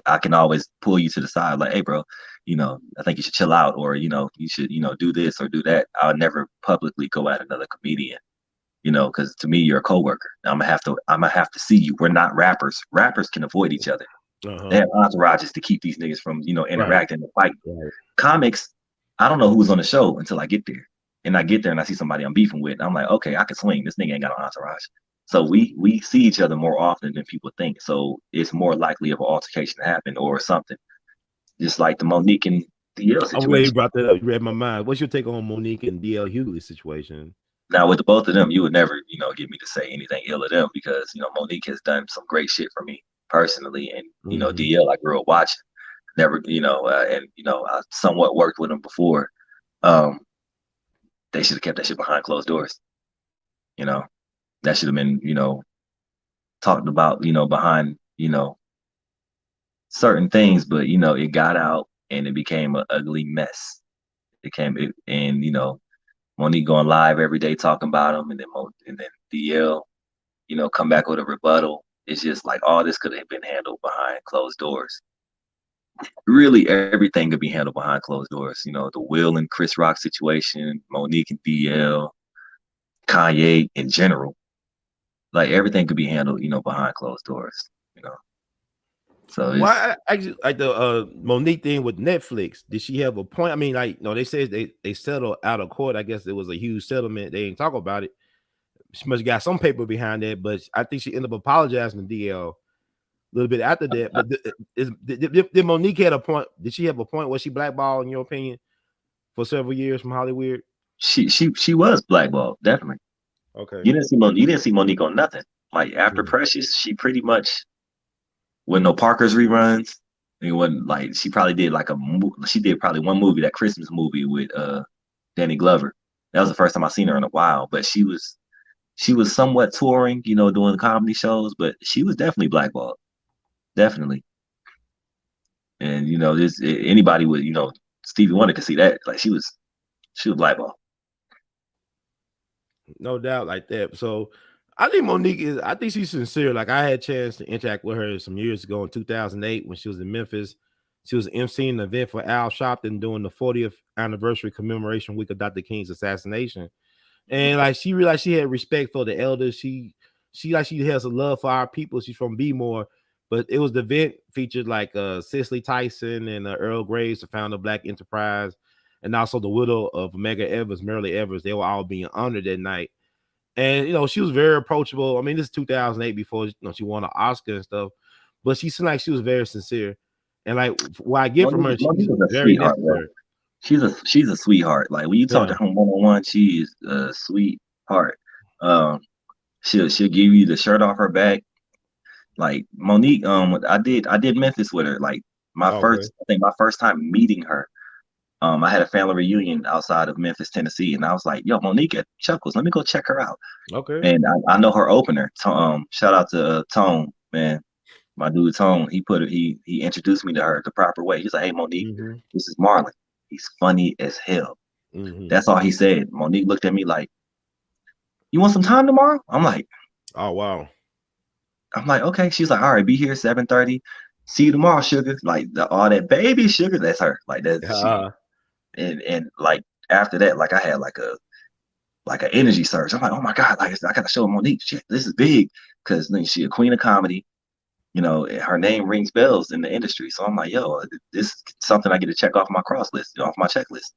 I can always pull you to the side, like, hey, bro, I think you should chill out, or you should, do this or do that. I'll never publicly go at another comedian, because to me, you're a coworker. I'm gonna have to see you. We're not rappers. Rappers can avoid each other. They have entourages to keep these niggas from, interacting and fighting. Right. Comics, I don't know who's on the show until I get there. And I get there and I see somebody I'm beefing with. I'm like, okay, I can swing. This nigga ain't got an entourage. So we see each other more often than people think. So it's more likely of an altercation to happen or something. Just like the Monique and DL situation. I'm glad you brought that up. You read my mind. What's your take on Monique and DL Hughley situation? Now with the both of them, you would never, get me to say anything ill of them because, Monique has done some great shit for me personally. And, DL, I grew up watching. Never, I somewhat worked with him before. They should have kept that shit behind closed doors. That should have been, talked about, behind, certain things, but it got out and it became an ugly mess. Monique going live every day talking about him, and then DL, come back with a rebuttal. It's just like all this could have been handled behind closed doors. Really, everything could be handled behind closed doors. The Will and Chris Rock situation, Monique and DL, Kanye in general. Like everything could be handled, behind closed doors. So why actually like the Monique thing with Netflix? Did she have a point? I mean, like, no, they said they settled out of court. I guess it was a huge settlement. They didn't talk about it. She must have got some paper behind that, but I think she ended up apologizing to DL a little bit after that. But did Monique had a point? Did she have a point? Was she blackballed in your opinion for several years from Hollywood? She was blackballed, definitely. Okay. You didn't see Monique on nothing. Like after Precious, she pretty much with no Parker's reruns. It wasn't like she probably did like she did probably one movie, that Christmas movie with Danny Glover. That was the first time I seen her in a while, but she was somewhat touring, you know, doing comedy shows, but she was definitely blackballed, definitely. And you know, this anybody with you know Stevie Wonder could see that, like she was blackballed. No doubt like that. So I think Monique is, I think she's sincere. Like I had a chance to interact with her some years ago in 2008 when she was in Memphis. She was emceeing an event for Al Sharpton during the 40th anniversary commemoration week of Dr. King's assassination. And like she realized she had respect for the elders. She like she has a love for our people. She's from Bmore, but it was the event featured like Cicely Tyson and Earl Graves, the founder of Black Enterprise, and also the widow of Mega Evers, Merle Evers. They were all being honored that night. And you know, she was very approachable. I mean, this is 2008 before you know she won an Oscar and stuff, but she seemed like she was very sincere. And like what I get from her, Monique she's is a very sweetheart, bro. necessary. She's a sweetheart. Like when you talk to Yeah. her one on one, she is a sweetheart. Um, she'll give you the shirt off her back. Like Monique, I did Memphis with her. Like Okay. I think my first time meeting her. I had a family reunion outside of Memphis, Tennessee, and I was like, "Yo, Monique at Chuckles, let me go check her out." Okay. And I know her opener. Shout out to Tone, man, my dude Tone. He introduced me to her the proper way. He's like, "Hey, Monique, Mm-hmm. this is Marlan. He's funny as hell." Mm-hmm. That's all he said. Monique looked at me like, "You want some time tomorrow?" Oh wow. I'm like, okay. She's like, all right, be here 7:30. See you tomorrow, sugar. Like all that baby sugar, that's her. Like that's she. Uh, And like after that, like I had like an energy surge. I'm like, oh my god, like I gotta show Monique, shit, this is big because she a queen of comedy. You know, her name rings bells in the industry. So I'm like, yo, this is something I get to check off my cross list, off my checklist.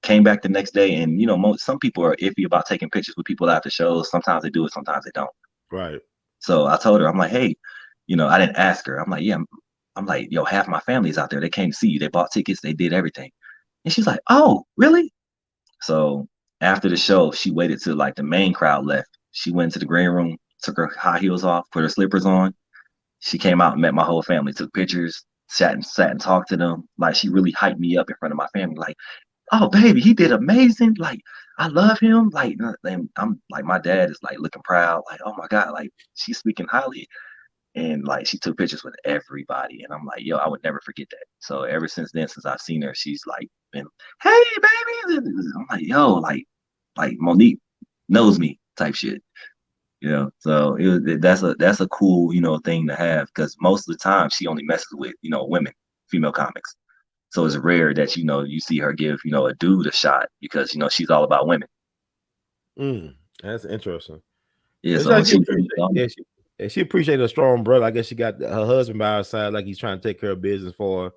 Came back the next day, and you know, some people are iffy about taking pictures with people after shows. Sometimes they do it, sometimes they don't. right. So I told her, I'm like, hey, you know, I didn't ask her. I'm like, yeah, I'm like, yo, half my family's out there. They came to see you. They bought tickets. They did everything. And she's like, oh, really? So after the show, she waited till like the main crowd left. She went to the green room, took her high heels off, put her slippers on. She came out and met my whole family, took pictures, sat and talked to them. Like she really hyped me up in front of my family. Like, oh baby, he did amazing. Like I love him. Like and I'm like my dad is like looking proud. Like oh my god, like she's speaking highly. And like she took pictures with everybody, and I'm like, yo, I would never forget that. So ever since then, since I've seen her, she's like been, hey baby. I'm like, yo, like Monique knows me type shit. You know, so that's a cool, you know, thing to have because most of the time she only messes with, you know, women, female comics. So it's rare that, you know, you see her give, you know, a dude a shot because, you know, she's all about women. That's interesting. Yeah, It's so like when she she, appreciate, yeah, she appreciated a strong brother. I guess she got her husband by her side, like he's trying to take care of business for her,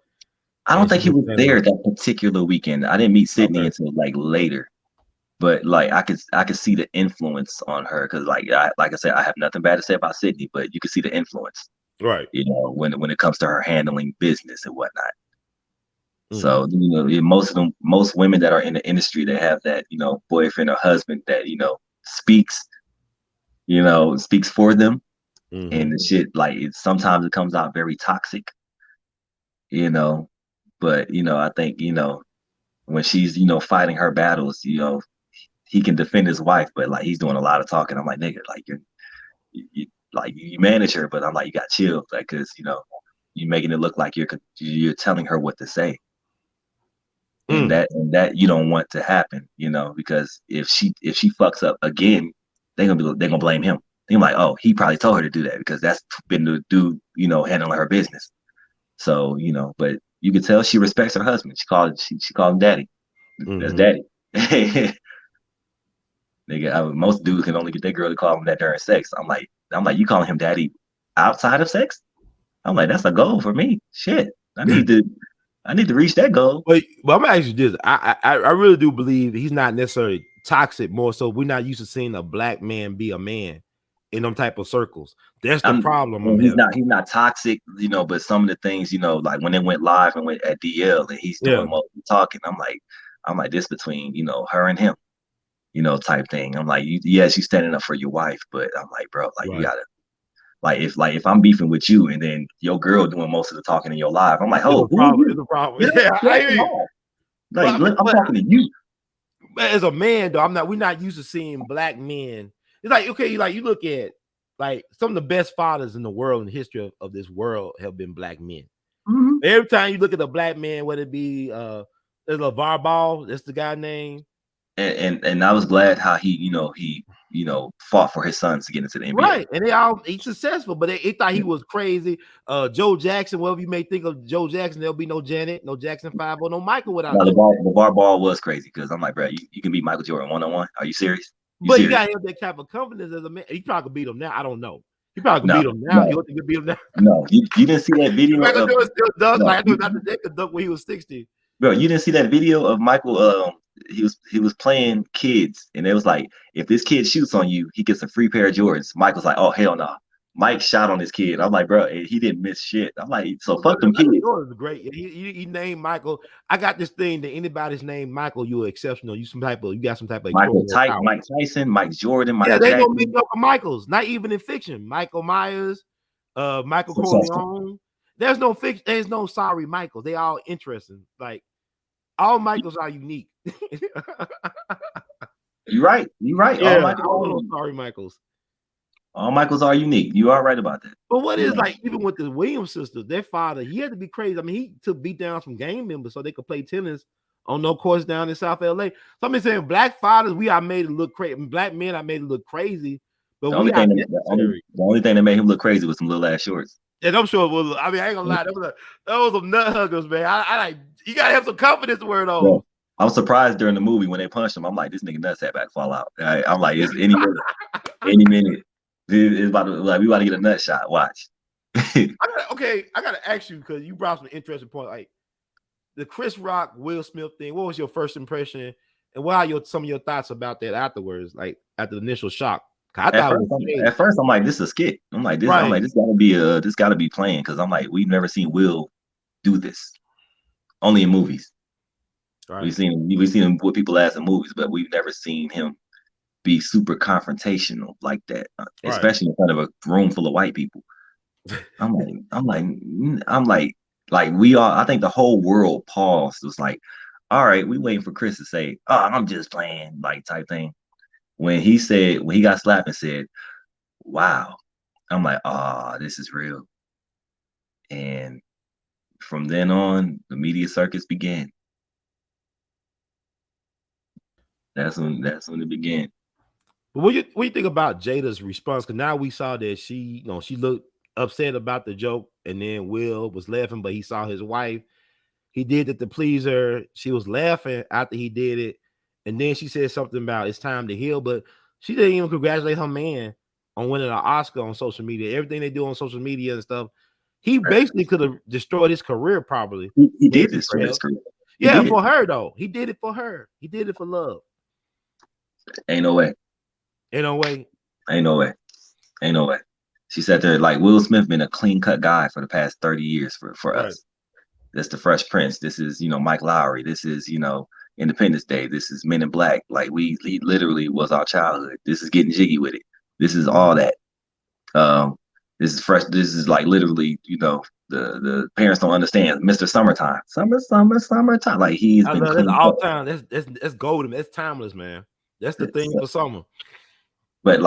I don't and she think he just was there that particular weekend. I didn't meet Sydney okay, until like later. But like I could see the influence on her because like I said, I have nothing bad to say about Sydney, but you can see the influence, right. you know, when it comes to her handling business and whatnot. Mm, So you know, most women that are in the industry, they have that you know boyfriend or husband that you know, speaks for them, mm-hmm. and the shit like sometimes it comes out very toxic, you know. But you know, I think you know when she's you know fighting her battles, you know, he can defend his wife, but like he's doing a lot of talking. I'm like, nigga, like like you manage her, but I'm like, you got chill, like, cause you know, you making it look like you're telling her what to say, Mm, and that you don't want to happen, you know, because if she fucks up again, they're gonna blame him. They're like, oh, he probably told her to do that because that's been the dude, you know, handling her business. So you know, but you can tell she respects her husband. She called him daddy. That's mm-hmm. daddy. Nigga, most dudes can only get their girl to call him that during sex. I'm like, you calling him daddy outside of sex? I'm like, that's a goal for me. Shit, I need to reach that goal. But I'm gonna ask you this: I really do believe he's not necessarily toxic. More so, we're not used to seeing a black man be a man in them type of circles. That's the problem I'm having. He's not toxic, you know, but some of the things, you know, like when they went live and went at DL and he's Yeah, doing most of the talking, I'm like this between, you know, her and him, you know, type thing. I'm like, yes, you standing up for your wife, but I'm like, bro, like right. if I'm beefing with you and then your girl doing most of the talking in your live, I'm like, It's oh, a who are problem. you? It's a problem. Get Yeah, get I off hear the you. live. But Like, I mean, I'm talking to you. but as a man, though, we're not used to seeing black men. It's like, okay, like you look at like some of the best fathers in the world in the history of this world have been black men. Mm-hmm. Every time you look at a black man, whether it be there's LeVar Ball, that's the guy name. And I was glad how he fought for his sons to get into the NBA. Right, and he's successful, but they thought he was crazy. Joe Jackson, whatever you may think of Joe Jackson, there'll be no Janet, no Jackson 5 or no Michael without Now Joe. the bar ball was crazy because I'm like, bro, you can beat Michael Jordan 1-on-1. Are you serious? You But you serious? gotta have that type of confidence as a man. He probably could beat him now. I don't know. He probably could No, beat him now. You no, don't think he could beat him now? no. You didn't see that video Michael of Jordan still dunk. no, Like I know not the could dunk when he was 60. bro. You didn't see that video of Michael. He was playing kids, and it was like, if this kid shoots on you, he gets a free pair of Jordans. Michael's like, oh hell no. Mike shot on his kid. I'm like, bro, he didn't miss shit. I'm like, so fuck them Michael kids. Jordan was great. He named Michael. I got this thing that anybody's named Michael, you're exceptional. You got some type of extraordinary power. Mike Tyson, Mike Jordan, Yeah, Michael they don't Jackson. make up Michaels, not even in fiction. Michael Myers, Michael Successful. Corleone. There's no fiction. There's no sorry Michaels. They all interesting. Like all Michaels are unique. You're right. You're right. Yeah, all sorry Michaels. All Michaels are unique. You are right about that. But what is like even with the Williams sisters, their father, he had to be crazy. I mean, he took beat down some gang members so they could play tennis on no course down in South LA. Somebody saying black fathers, we are made to look crazy. Black men are made to look crazy, but The only thing that made him look crazy was some little ass shorts. And I'm sure it was. I mean, I ain't gonna lie, those some nut huggers, man. I like you gotta have some confidence to wear those. Yeah. I was surprised during the movie when they punched him. I'm like, this nigga nuts had about to fall out. I'm like, it's any minute, any minute. It's about to, like, we about to get a nut shot. Watch. I gotta ask you because you brought some interesting point. Like the Chris Rock, Will Smith thing. What was your first impression, and what are some of your thoughts about that afterwards? Like after the initial shock. At first, I'm like, this is a skit. I'm like, this gotta be playing because I'm like, we've never seen Will do this, only in movies. Right. We've seen him with people ass in movies, but we've never seen him be super confrontational like that, especially in front of a room full of white people. I'm like, we all. I think the whole world paused. It was like, all right, we waiting for Chris to say, "Oh, I'm just playing," like type thing. When he got slapped and said, "Wow," I'm like, "Ah, this is real." And from then on, the media circus began. That's when it began. But what you think about Jada's response? Because now we saw that she looked upset about the joke, and then Will was laughing, but he saw his wife. He did it to please her. She was laughing after he did it, and then she said something about it's time to heal, but she didn't even congratulate her man on winning an Oscar on social media. Everything they do on social media and stuff, he basically could have destroyed his career. Probably he did destroy his career. Yeah, for her though. He did it for her. He did it for love. Ain't no way. Ain't no way. Ain't no way. Ain't no way. She sat there like Will Smith been a clean cut guy for the past 30 years for us. That's the Fresh Prince. This is, Mike Lowry. This is, Independence Day. This is Men in Black. Like he literally was our childhood. This is Getting Jiggy with It. This is all that. This is fresh. This is like literally, the parents don't understand. Mr. Summertime. Summertime. Like he's been clean. That's all time. That's golden. That's timeless, man. That's the thing for summer. But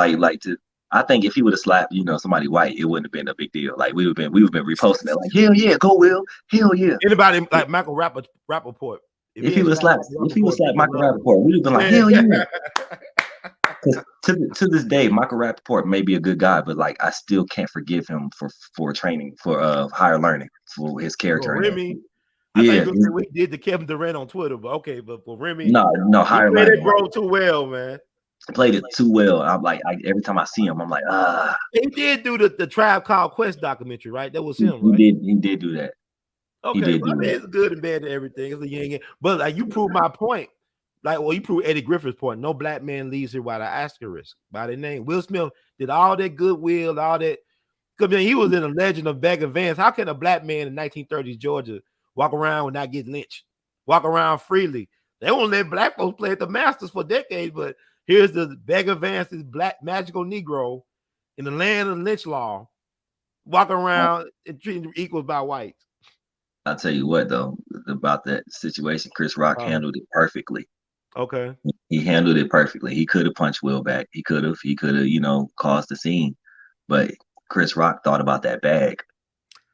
I think if he would have slapped, somebody white, it wouldn't have been a big deal. Like we would have been reposting it. Like hell yeah, go Will, hell yeah. Anybody like Michael Rappaport? If he would slapped Michael Rappaport, we would have been like hell yeah. To this day, Michael Rappaport may be a good guy, but like I still can't forgive him for training, for higher learning, for his character. For Remy, I think you say what he did to Kevin Durant on Twitter, but okay, but for Remy, no higher learning. They grow too well, man. Played it too well. I'm like, every time I see him, I'm like, ah. He did do the Tribe Called Quest documentary, right? That was him, right? He did do that. Okay, it's good and bad and everything. It's a yin. But like you proved my point. Like, well, you proved Eddie Griffin's point. No black man leaves here without an asterisk by their name. Will Smith did all that goodwill, all that. Because he was in a legend of Bagger Vance. How can a black man in 1930s Georgia walk around and not get lynched? Walk around freely. They won't let black folks play at the Masters for decades, but here's the Bagger Vance's black magical Negro in the land of lynch law walking around and treating equals by whites. I'll tell you what though about that situation. Chris Rock handled it perfectly. Okay. He handled it perfectly. He could have punched Will back. He could have, caused the scene. But Chris Rock thought about that bag.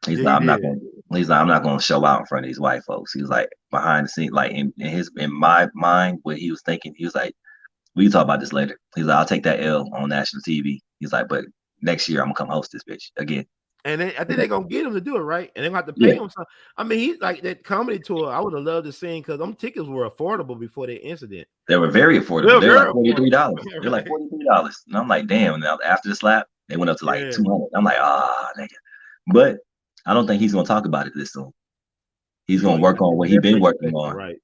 He's Yeah, like, he I'm not did. going. He's like, I'm not going to show out in front of these white folks. He's like behind the scene, like in my mind, what he was thinking. He was like, we can talk about this later. He's like, I'll take that L on national TV. He's like, but next year I'm gonna come host this bitch again. And I think they're gonna get him to do it, right? And they're gonna have to pay Yeah, him some. I mean, he's like that comedy tour. I would have loved to see because them tickets were affordable before the incident. they were very affordable. They're They're like very $43. affordable. They're like Right? $43, and I'm like, damn. Now after the slap, they went up to like Yeah. 200. I'm like, nigga. But I don't think he's gonna talk about it this soon. He's gonna work on what he's been working on. Right.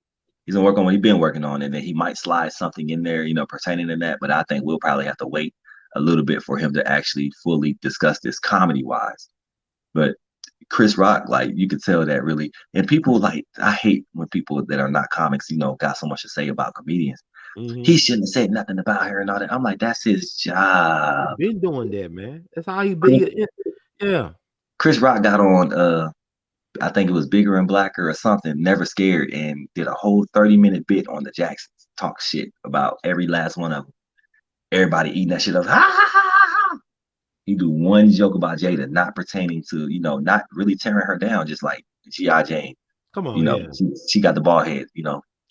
He's gonna work on what he's been working on, and then he might slide something in there, pertaining to that. But I think we'll probably have to wait a little bit for him to actually fully discuss this comedy wise. But Chris Rock, like you could tell that really, and people like I hate when people that are not comics, got so much to say about comedians. Mm-hmm. He shouldn't have said nothing about her and all that. I'm like, that's his job. He's been doing that, man. That's how he be. Yeah. Chris Rock got on I think it was Bigger and Blacker or something, Never Scared, and did a whole 30-minute bit on the Jacksons, talk shit about every last one of them. Everybody eating that shit up. Ha, ha, ha, ha. He do one joke about Jada not pertaining to, not really tearing her down, just like G.I. Jane. Come on, yeah. She got the bald head,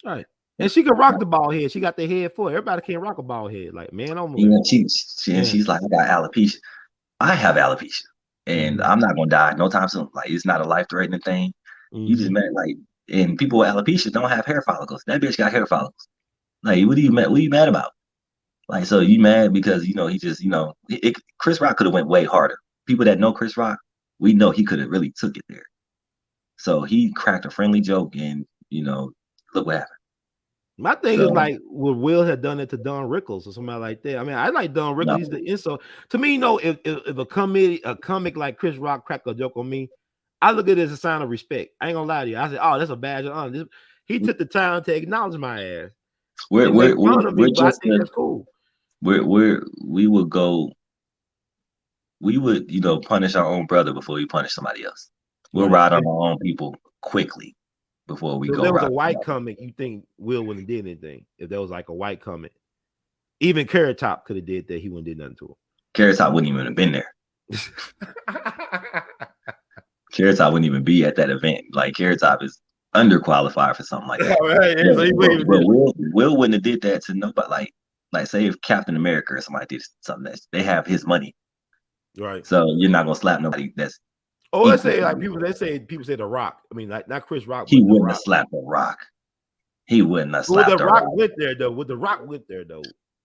Right. And she can rock the bald head. She got the head for it. Everybody can't rock a bald head. Like, man, I'm she's like, I got alopecia. I have alopecia. And I'm not gonna die no time soon. Like, it's not a life-threatening thing. You just met like, and people with alopecia don't have hair follicles. That bitch got hair follicles. Like, what are you mad about? Like, so you mad because he just Chris Rock could have went way harder. People that know Chris Rock, we know he could have really took it there. So he cracked a friendly joke, and look what happened. My thing is like, would Will have done it to Don Rickles or somebody like that? I mean, I like Don Rickles. No. He's the insult to me. If a comic like Chris Rock crack a joke on me, I look at it as a sign of respect. I ain't gonna lie to you. I said, oh, that's a badge of honor. He took the time to acknowledge my ass. We're just that's cool. We would punish our own brother before we punish somebody else. We'll ride on our own people quickly before we go. If there was a white comic, you think Will wouldn't have did anything? If there was like a white comic, even Carrot Top could have did that. He wouldn't have did nothing to him. Carrot Top wouldn't even have been there. Carrot Top wouldn't even be at that event. Like, Carrot Top is underqualified for something like that. Will wouldn't have did that to nobody. Like say if Captain America or somebody did something that they have his money, right? So you're not gonna slap nobody that's. Oh, let's say like people say The Rock. I mean, like not Chris Rock. He wouldn't have slapped The Rock. He wouldn't have slapped The Rock. Went there though. With The Rock went there though.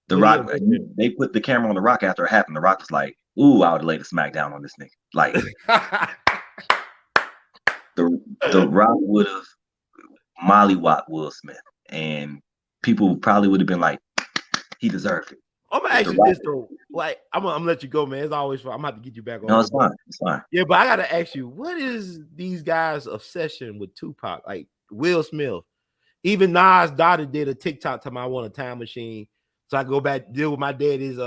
The Rock. They put the camera on The Rock after it happened. The Rock was like, "Ooh, I would have laid a smack down on this nigga." Like the Rock would have mollywhopped Will Smith, and people probably would have been like, "He deserved it." I'm gonna ask you this though. Like, I'm gonna let you go, man. It's always fun. I'm gonna have to get you back on. No, it's fine. It's fine. Yeah, but I gotta ask you, what is these guys' obsession with Tupac? Like Will Smith. Even Nas' daughter did a TikTok to I want a time machine. So I go back, deal with my daddy's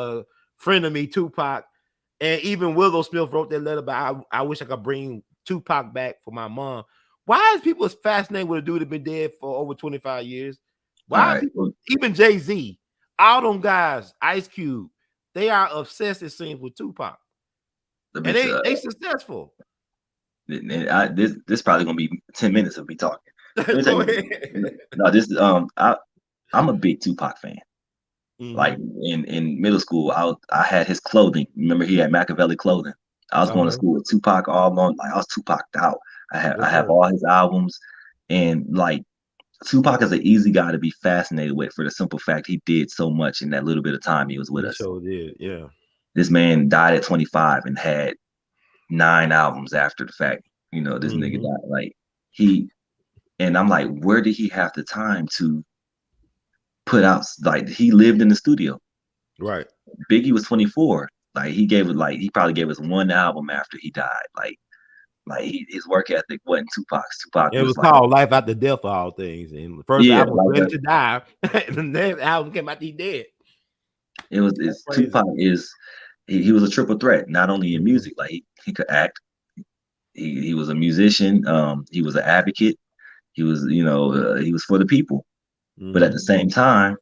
friend of me, Tupac. And even Willow Smith wrote that letter about I wish I could bring Tupac back for my mom. Why is people fascinated with a dude that been dead for over 25 years? Why are people, even Jay-Z, all them guys, Ice Cube, they are obsessed, it seems, with Tupac. And they successful. This probably gonna be 10 minutes of me talking. Go ahead. No, I'm a big Tupac fan. Mm-hmm. Like in middle school, I had his clothing. Remember, he had Machiavelli clothing. I was going to school with Tupac all along. Like I was Tupac'd out. I have all his albums, and like Tupac is an easy guy to be fascinated with for the simple fact he did so much in that little bit of time he was with us. So did, yeah. This man died at 25 and had 9 albums after the fact. This nigga died. Like and I'm like, where did he have the time to put out? Like, he lived in the studio. Right. Biggie was 24. Like, he probably gave us 1 album after he died. Like his work ethic wasn't Tupac's. It was called Life After Death for all things. And the first album was Ready to Die. And the next album came out, he dead. Tupac is, he was a triple threat, not only in Mhm. music, like he could act. He was a musician. He was an advocate. He was, he was for the people. But at Mhm. the same time,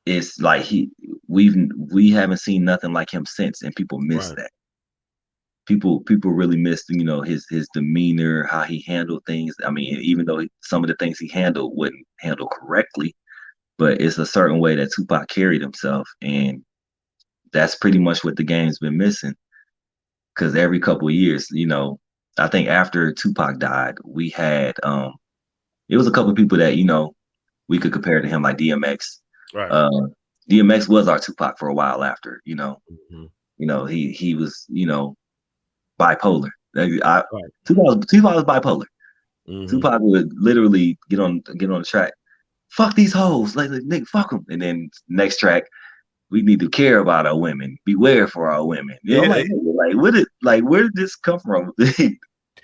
it's like we haven't seen nothing like him since, and people miss Right. that. People really missed, his demeanor, how he handled things. I mean, even though some of the things he handled wouldn't handle correctly, but it's a certain way that Tupac carried himself, and that's pretty much what the game's been missing. Because every couple of years, I think after Tupac died, we had it was a couple of people that we could compare to him, like DMX. Right. Uh, DMX was our Tupac for a while after, Mhm. he was bipolar. Right. Tupac was bipolar. Mhm. Tupac would literally get on the track, fuck these hoes, like nigga, fuck them, and then next track, we need to care about our women, beware for our women. I'm Yeah. like, like where did this come from?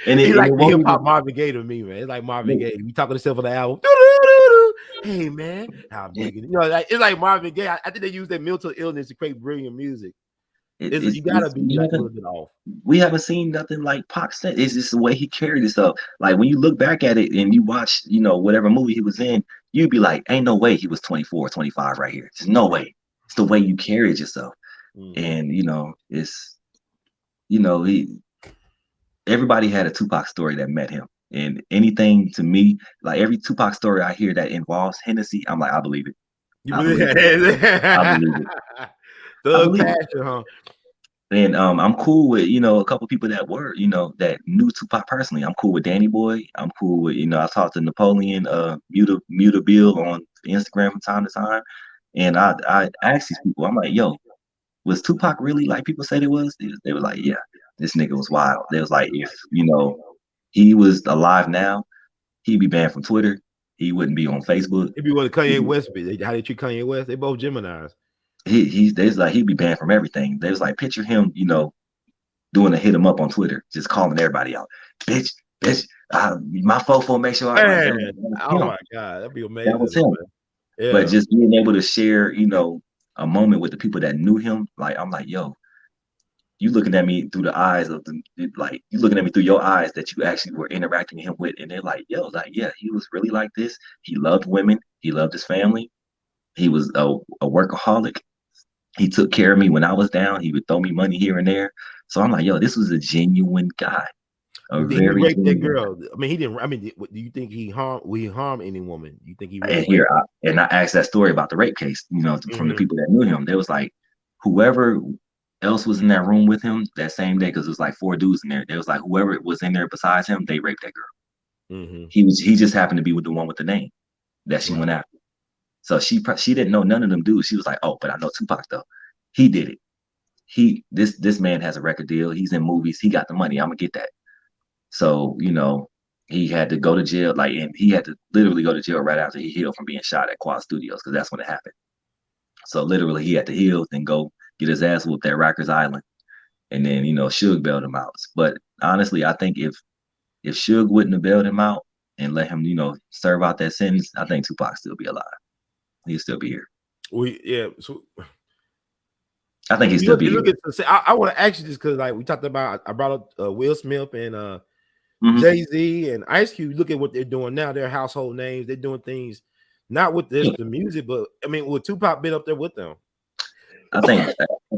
and He it like the won't hip hop even. Marvin Gaye to me, man. It's like Marvin Gaye. We talking to himself on the album. Doo-doo-doo-doo. Hey man, I'm digging. Like it's like Marvin Gaye. I think they use their mental illness to create brilliant music. You gotta It's be like a little bit off. we haven't seen nothing like Pac since. It's just the way he carried himself. Like when you look back at it and you watch, whatever movie he was in, you'd be like, ain't no way he was 24, 25 right here. There's no way. It's the way you carried yourself. Mhm. And he everybody had a Tupac story that met him. And anything to me, like every Tupac story I hear that involves Hennessy, I'm like, I believe it. You I believe believe it. I that? believe it. I Thug believe it. passion, huh? And I'm cool with, a couple people that were, that knew Tupac personally. I'm cool with Danny Boy. I'm cool with, I talked to Napoleon, Muta Bill on Instagram from time to time. And I asked these people, I'm like, yo, was Tupac really like people said it was? They were like, yeah, this nigga was wild. They was like, if, he was alive now, he'd be banned from Twitter. He wouldn't be on Facebook. If you want to Kanye West, how they treat Kanye West, they both Gemini's. There's like he'd be banned from everything. They was like, picture him, doing a hit him up on Twitter, just calling everybody out. Bitch, bitch, my fofo make sure like that Man, was oh him. my god, that'd be That amazing, was though, him. man. But Yeah, just being able to share, a moment with the people that knew him, like I'm like, yo, you looking at me through the eyes of like you looking at me through your eyes that you actually were interacting with him with, and they're like, yo, like yeah, he was really like this. He loved women. He loved his family. He was a workaholic. He took care of me when I was down. He would throw me money here and there. So I'm like, yo, this was a genuine guy. A did he very rape that genuine girl? I mean, he didn't. I mean, do you think he harm? Will he harm any woman? You think he guy. really And here, raped her? I asked that story about the rape case, from the Mhm. people that knew him. They was like, whoever else was in that room with him that same day, because it was like four dudes in there. They was like, whoever was in there besides him, they raped that girl. Mhm. He just happened to be with the one with the name that she Right. went after. So she didn't know none of them dudes. She was like, oh, but I know Tupac though. He did it. This man has a record deal. He's in movies. He got the money. I'm gonna get that. So, he had to go to jail, like, and he had to literally go to jail right after he healed from being shot at Quad Studios, because that's when it happened. So literally he had to heal, then go get his ass whooped at Rikers Island. And then, Suge bailed him out. But honestly, I think if Suge wouldn't have bailed him out and let him, serve out that sentence, I think Tupac still be alive. He'd still be here. Yeah. So I think he'd you still look, be you here. look at. I want to ask you this because, like, we talked about. I brought up Will Smith and Hmm. Jay-Z and Ice Cube. Look at what they're doing now. They're household names. They're doing things not with this the music, but I mean, with Tupac been up there with them. I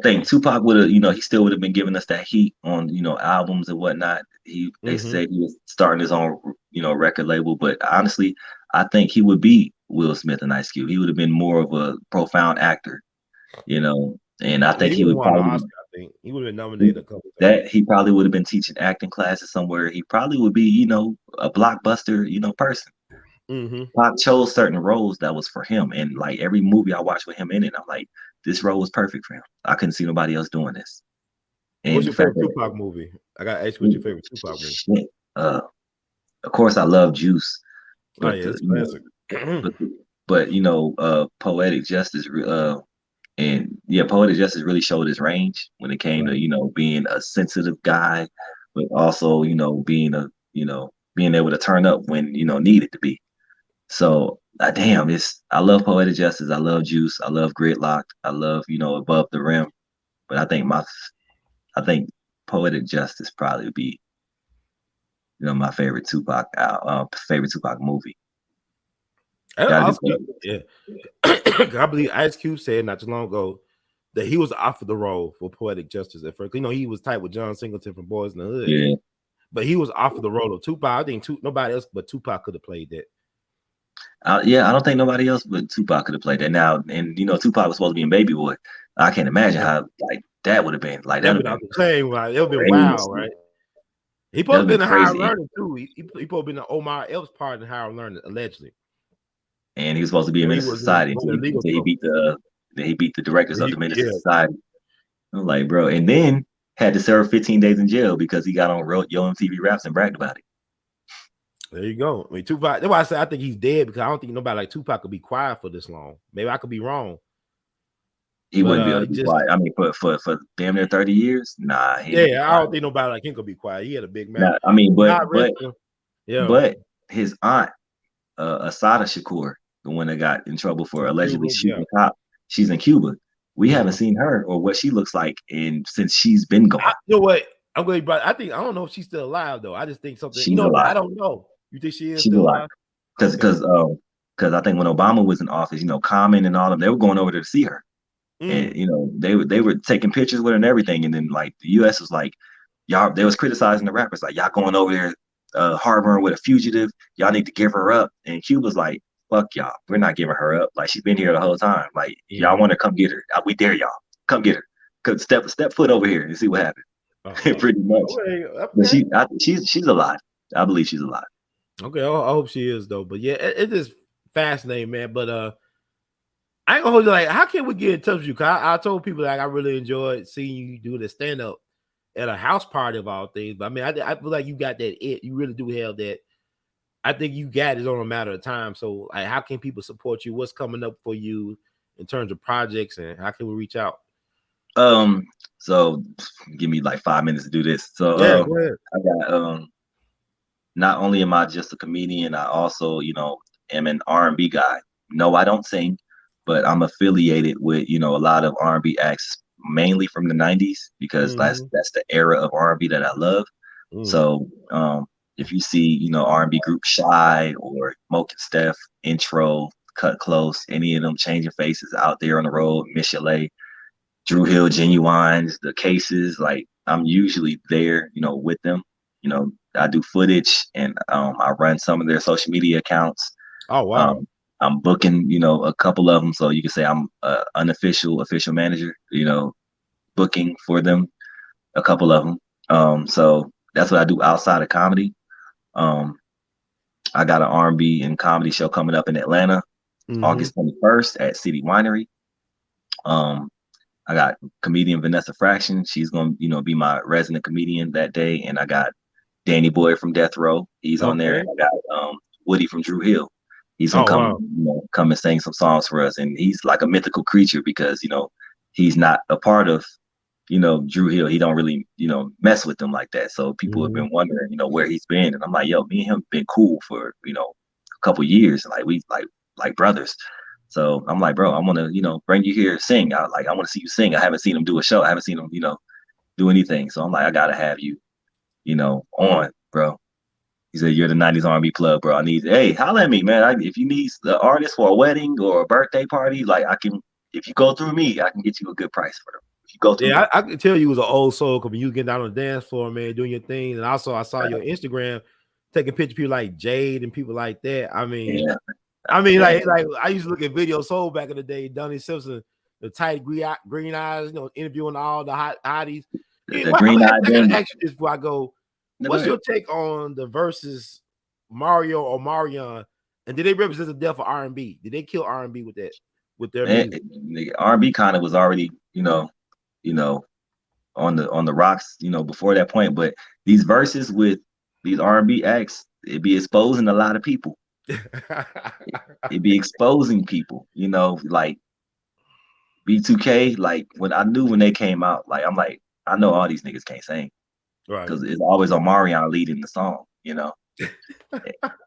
think Tupac would have, he still would have been giving us that heat on, albums and whatnot. They Mhm. said he was starting his own, record label, but honestly, I think he would be Will Smith and Ice Cube. He would have been more of a profound actor, and I I mean, think he he would have would won an probably Oscar. I think he would have been nominated a couple times. that he probably would have been teaching acting classes somewhere. He probably would be, a blockbuster, person. Mhm. Pac chose certain roles that was for him, and like every movie I watched with him in it, I'm like, this role was perfect for him. I couldn't see nobody else doing this. What's And the your fact favorite that Tupac movie? I got to ask you what's your favorite Tupac movie. shit, of course I love Juice, Oh but yeah, it's classic. but Poetic Justice, and yeah, Poetic Justice really showed his range when it came to Right. being a sensitive guy, but also being able to turn up when needed to be. So damn, I love Poetic Justice. I love Juice. I love Gridlocked. I love Above the Rim. But I think Poetic Justice probably would be, my favorite favorite Tupac movie. Gotta do yeah. I believe Ice Cube said not too long ago that he was offered the role for Poetic Justice at first. He was tight with John Singleton from Boys in the Hood. Yeah. But he was offered the role of Tupac. I think nobody else but Tupac could have played that. I don't think nobody else but Tupac could have played that. Now, and Tupac was supposed to be in Baby Boy. I can't imagine how like that would have been. Like that would have been the same, right? It would have been crazy. wild, right? He supposed to be in the Higher Learning too. He supposed to be in the Omar Epps part in Higher Learning, allegedly. And he was supposed to be a Minister of Society until he beat the directors of the Minister of Society. I'm like, bro, and then had to serve 15 days in jail because he got on Yo MTV Raps and bragged about it. There you go. I mean, Tupac. That's why I say I think he's dead, because I don't think nobody like Tupac could be quiet for this long. Maybe I could be wrong. He wouldn't be able to be quiet. I mean, for damn near 30 years, nah. I don't think nobody like him could be quiet. He had a big mouth. Nah, I mean, but his aunt, Asada Shakur, the one that got in trouble for allegedly shooting a cop, she's in Cuba. We haven't seen her or what she looks like since she's been gone. You know what? I'm going to. I don't know if she's still alive though. I just think something. She's alive. I don't know. You think she's still alive? Because I think when Obama was in office, Common and all of them, they were going over there to see her, and they were taking pictures with her and everything. And then like the U.S. was like, y'all, they was criticizing the rappers like, y'all going over there, harboring with a fugitive. Y'all need to give her up. And Cuba's like, fuck y'all, we're not giving her up. Like she's been here the whole time. Like y'all want to come get her? We dare y'all. Come get her. Cause step foot over here and see what happens. Pretty much. Okay. But she's alive. I believe she's alive. Okay, I hope she is though. But yeah, it is fascinating, man. But I ain't gonna hold you. Like, how can we get in touch with you? Cause I told people like I really enjoyed seeing you do the stand up at a house party of all things. But I mean, I feel like you got that. You really do have that. I think you got it on a matter of time. So, like, how can people support you? What's coming up for you in terms of projects, and how can we reach out? So give me like 5 minutes to do this. So go ahead. I got not only am I just a comedian, I also, am an R&B guy. No, I don't sing, but I'm affiliated with, a lot of R&B acts, mainly from the 90s, because that's the era of R&B that I love. So if you see, R&B group Shy or Moke and Steph, Intro, Cut Close, any of them changing faces out there on the road, Miss Chalet, Drew Hill, Genuines, the Cases, like I'm usually there, with them. I do footage and I run some of their social media accounts. Oh wow. I'm booking, a couple of them, so you can say I'm unofficial official manager, booking for them, a couple of them. So that's what I do outside of comedy. I got an R&B and comedy show coming up in Atlanta, August 21st at City Winery. I got comedian Vanessa Fraction. She's gonna, be my resident comedian that day. And I got Danny Boy from Death Row. He's on there. And I got Woody from Drew Hill. He's gonna come and sing some songs for us. And he's like a mythical creature because, he's not a part of, Drew Hill. He don't really, mess with them like that. So people have been wondering, where he's been. And I'm like, yo, me and him been cool for, a couple years. Like we like brothers. So I'm like, bro, I want to, bring you here, sing. I want to see you sing. I haven't seen him do a show. I haven't seen him, do anything. So I'm like, I gotta have you, on, bro. He said, you're the 90s R&B plug, bro. Hey, holla at me, man. If you need the artist for a wedding or a birthday party, like if you go through me, I can get you a good price for them. If you go through me. I can tell you was an old soul because you getting down on the dance floor, man, doing your thing. And also I saw your Instagram taking pictures of people like Jade and people like that. I mean, like I used to look at Video Soul back in the day, Donnie Simpson, the tight green eyes, interviewing all the hotties. The green eyes. Actually, just before I go, what's your take on the versus Mario or Marion? And did they represent the death of R&B? Did they kill R&B with that? With their music? The R&B kind of was already, on the rocks, before that point. But these verses with these R&B acts, it'd be exposing a lot of people. It'd be exposing people, like B2K. Like when they came out, like I'm like, I know all these niggas can't sing, right? Because it's always Omarion leading the song,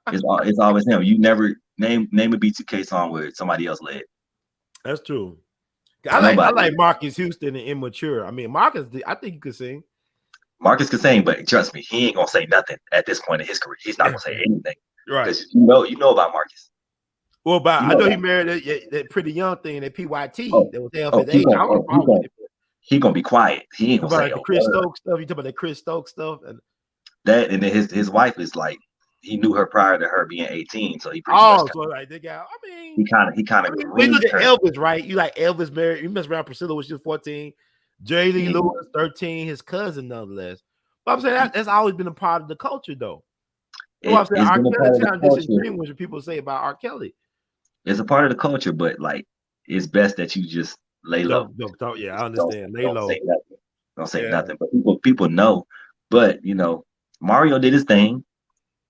It's always him. You never name a B2K song where somebody else led. That's true. I Nobody. like Marcus Houston and Immature. I mean, Marcus, I think you could sing. Marcus can sing, but trust me, he ain't gonna say nothing at this point in his career. He's not gonna say anything Right. because you know about Marcus. Well, but You I know know he that. married that pretty young thing, that PYT Oh, that was half oh, his age. I don't have a problem with it. he gonna be quiet. He ain't gonna About say like a the Chris word. Stokes stuff. You talk about the Chris Stokes stuff, and And then his wife is like, he knew her prior to her being 18, so he pretty much so like they got. he kind of We look groomed at her. Elvis, right? You like Elvis married. You messed around Priscilla when she was 14. Jerry Lee Yeah. Lewis, 13, his cousin, nonetheless. But I'm saying that's always been a part of the culture, though. I'm saying It's R. been a Kelly part of the sound culture. disingenuous when people say about R. Kelly. It's a part of the culture, but like it's best that you just lay low. Don't talk. Yeah, I Just understand. Lay don't low. say nothing. Don't say Yeah. nothing. But people know. But Mario did his thing.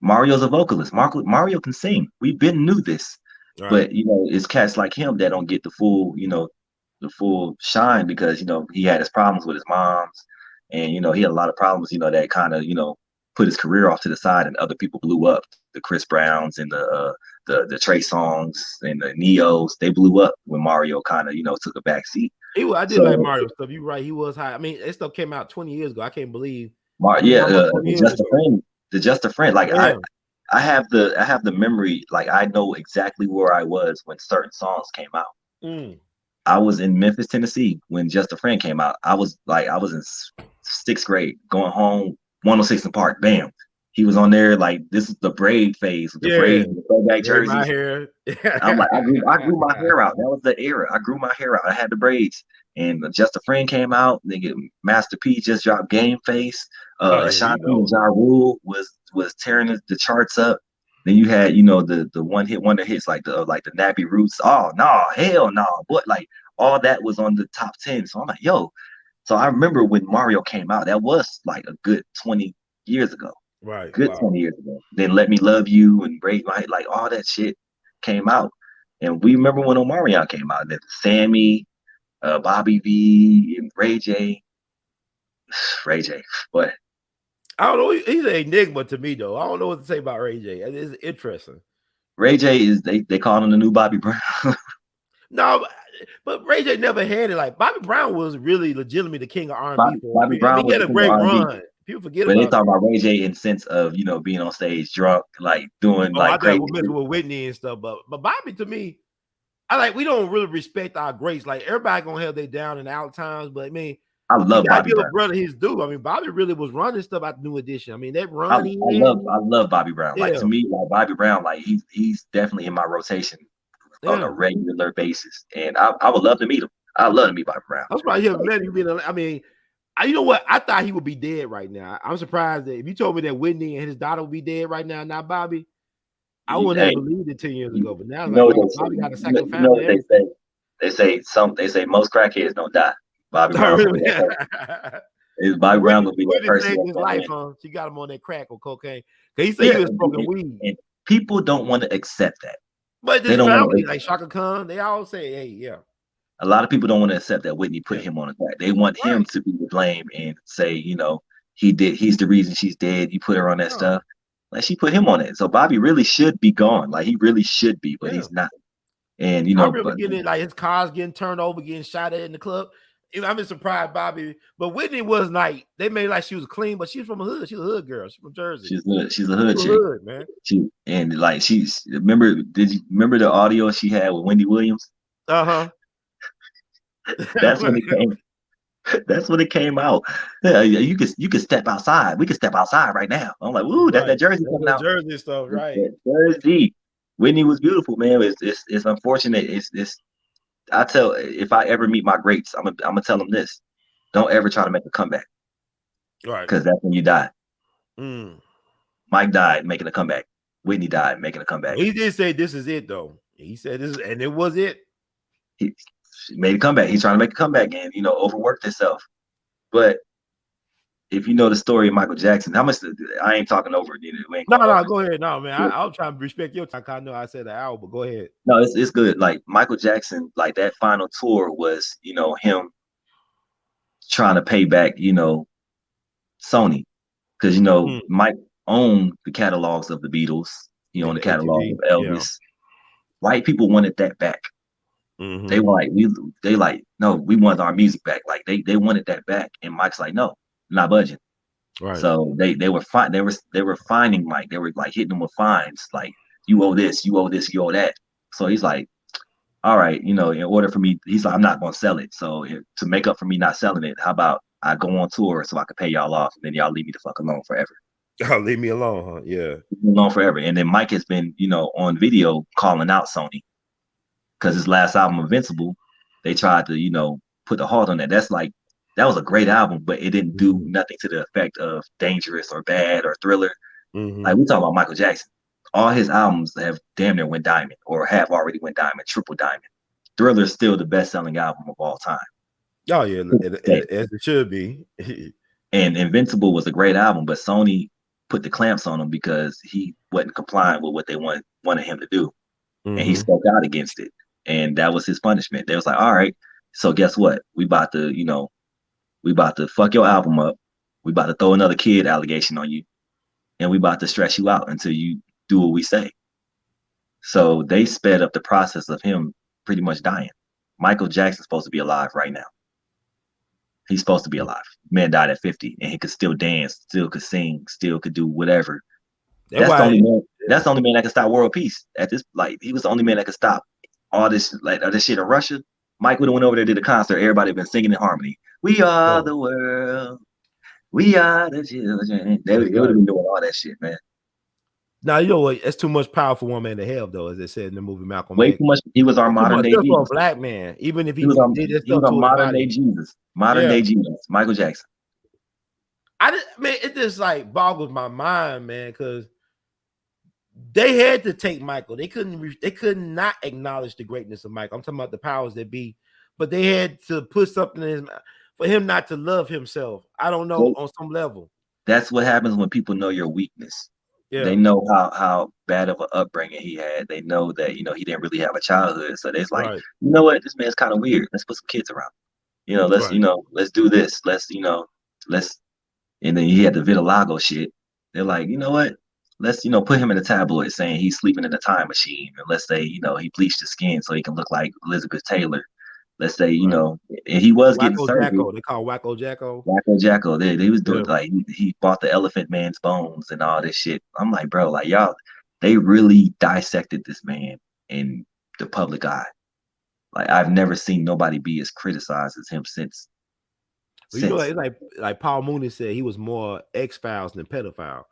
Mario's a vocalist. Mario can sing. We've been knew this. Right. But it's cats like him that don't get the full, the full shine because he had his problems with his moms, and he had a lot of problems, that kind of put his career off to the side, and other people blew up. The Chris Browns and the Trey Songs and the Neos, they blew up when Mario kind of took a back seat. I did like So Mario stuff. You're right. He was high. I mean, that stuff came out 20 years ago. I can't believe. The 20 years Just a ago. Friend, the Just a Friend. Like Yeah. I have the memory. Like I know exactly where I was when certain songs came out. Mm. I was in Memphis, Tennessee when Just a Friend came out. I was in sixth grade, going home, 106 in Park. Bam, he was on there. Like this is the braid phase, with the braid, the throwback My jerseys. hair. I'm like, I grew my hair out. That was the era. I grew my hair out. I had the braids. And Just a Friend came out. Nigga, Master P just dropped Game Face. Ashanti and Ja Rule was tearing the charts up. Then you had, the one hit wonder hits like the Nappy Roots. Oh no, hell no. But like all that was on the top 10. So I'm like, yo. So I remember when Mario came out, that was like a good 20 years ago. Right. Good Wow. 20 years ago. Then Let Me Love You and Break My, like all that shit came out. And we remember when Omarion came out. Then Sammy, Bobby V, and Ray J. Ray J. But I don't know. He's an enigma to me, though. I don't know what to say about Ray J. It's interesting. Ray J is they call him the new Bobby Brown. No, but Ray J never had it. Like Bobby Brown was really legitimately the king of R&B. Bobby Brown he was had the a king of great R&B. run. People forget But they about talk that. about Ray J in sense of being on stage drunk, like doing I like thought crazy. we're messing with Whitney and stuff, but Bobby, to me, we don't really respect our greats. Like everybody gonna have their down and out times, but I mean, I love Bobby give Brown. a brother his due. I mean, Bobby really was running stuff out the New Edition. I mean, that run I love Bobby Brown. Yeah. Like to me, like Bobby Brown, like he's definitely in my rotation on a regular basis, and I would love to meet him. I'd love to meet Bobby Brown. That's why you haven't met him. I mean, you know what? I thought he would be dead right now. I'm surprised that if you told me that Whitney and his daughter would be dead right now, not Bobby, I wouldn't have believed it 10 years ago. But now, Bobby got a second family. They say most crackheads don't die. Bobby Brown gonna be that person. Is Bobby Brown gonna be that person? Saved his life, huh? She got him on that crack or cocaine. He said he was smoking weed. And people don't want to accept that. But this family, like Shaka Khan, they all say, "Hey, yeah." A lot of people don't want to accept that Whitney put him on the crack. They want him to be the blame and say, he's the reason she's dead. You put her on that stuff. Like she put him on it. So Bobby really should be gone. Like he really should be, but he's not. And I remember getting like his cars getting turned over, getting shot at in the club. I'm just surprised, Bobby. But Whitney was like, they made like she was clean, but she's from a hood. She's a hood girl. She's from Jersey. She's a hood chick, man. Did you remember the audio she had with Wendy Williams? That's when it came. That's when it came out. Yeah, you could step outside. We could step outside right now. I'm like, woo, that's that Jersey coming out. Jersey stuff, right? Jersey. Whitney was beautiful, man. It's unfortunate. I tell, if I ever meet my greats, I'm gonna tell them this: don't ever try to make a comeback, right? Because that's when you die. Mike died making a comeback. Whitney died making a comeback. He did say this is it, though. He said this, and it was it. He made a comeback. He's trying to make a comeback and overworked himself. But if you know the story of Michael Jackson, how much I ain't talking over it. No, go ahead. No, man, I'll try to respect your time. I know I said an hour, but go ahead. No, it's good. Like Michael Jackson, like that final tour was, him trying to pay back, Sony, because Mike owned the catalogs of the Beatles. He owned the catalog of Elvis. White people wanted that back. They Mm-hmm. were like, they like, no, we wanted our music back. Like they wanted that back. And Mike's like, no, not budging. Right. So they were fine. They were fining Mike. They were like hitting him with fines. Like, you owe this, you owe this, you owe that. So he's like, all right, in order for me, he's like, I'm not gonna sell it. So to make up for me not selling it, how about I go on tour so I can pay y'all off, and then y'all leave me the fuck alone forever. Oh, leave me alone, huh? Yeah. Leave me alone forever. And then Mike has been, on video calling out Sony because his last album, Invincible, they tried to, put the halt on that. That was a great album, but it didn't do nothing to the effect of Dangerous or Bad or Thriller. Like, we talk about Michael Jackson. All his albums have damn near went diamond or have already went diamond, triple diamond. Thriller is still the best-selling album of all time. Oh yeah, as it should be. And Invincible was a great album, but Sony put the clamps on him because he wasn't compliant with what they wanted him to do, and he spoke out against it, and that was his punishment. They was like, all right, so guess what? We about to fuck your album up. We about to throw another kid allegation on you, and we about to stress you out until you do what we say. So they sped up the process of him pretty much dying. Michael Jackson's supposed to be alive right now. He's supposed to be alive. Man died at 50, and he could still dance, still could sing, still could do whatever. That's the only man. That's the only man that can stop world peace. He was the only man that could stop all this shit in Russia. Mike would have went over there, did a concert. Everybody been singing in harmony. We are the world. We are the children. They would have been doing all that shit, man. Now you know what? It's too much power for one man to have, though, as they said in the movie Malcolm Way X. too much. He was our modern day Jesus. For a black man, even if he was did his he was stuff a to modern day Jesus. Modern day Jesus. Michael Jackson. It just like boggles my mind, man, because they had to take Michael. They could not acknowledge the greatness of Michael. I'm talking about the powers that be, but they had to put something in his mind for him not to love himself. I don't know, on some level. That's what happens when people know your weakness. Yeah. They know how bad of an upbringing he had. They know that, he didn't really have a childhood. So they're like, you know what, this man's kind of weird. Let's put some kids around. Let's do this. Let's and then he had the vitiligo shit. They're like, you know what? Let's, put him in a tabloid saying he's sleeping in a time machine. And let's say, he bleached his skin so he can look like Elizabeth Taylor. Let's say, and he was getting surgery. Jacko. They call Wacko Jacko. Wacko Jacko. They was doing like he bought the Elephant Man's bones and all this shit. I'm like, bro, like y'all, they really dissected this man in the public eye. Like, I've never seen nobody be as criticized as him since. It's like Paul Mooney said, he was more X-Files than pedophile.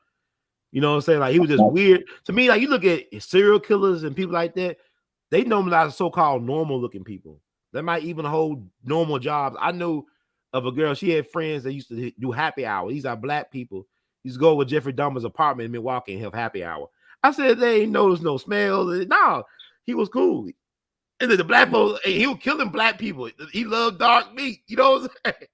You know what I'm saying? Like, he was just weird. To me, like, you look at serial killers and people like that, they normalize so-called normal-looking people. They might even hold normal jobs. I knew of a girl, she had friends that used to do happy hour. These are black people. Used to go with Jeffrey Dahmer's apartment in Milwaukee and have happy hour. I said, they ain't noticed no smells. No, he was cool. And then the black folks, he was killing black people. He loved dark meat. You know what I'm saying?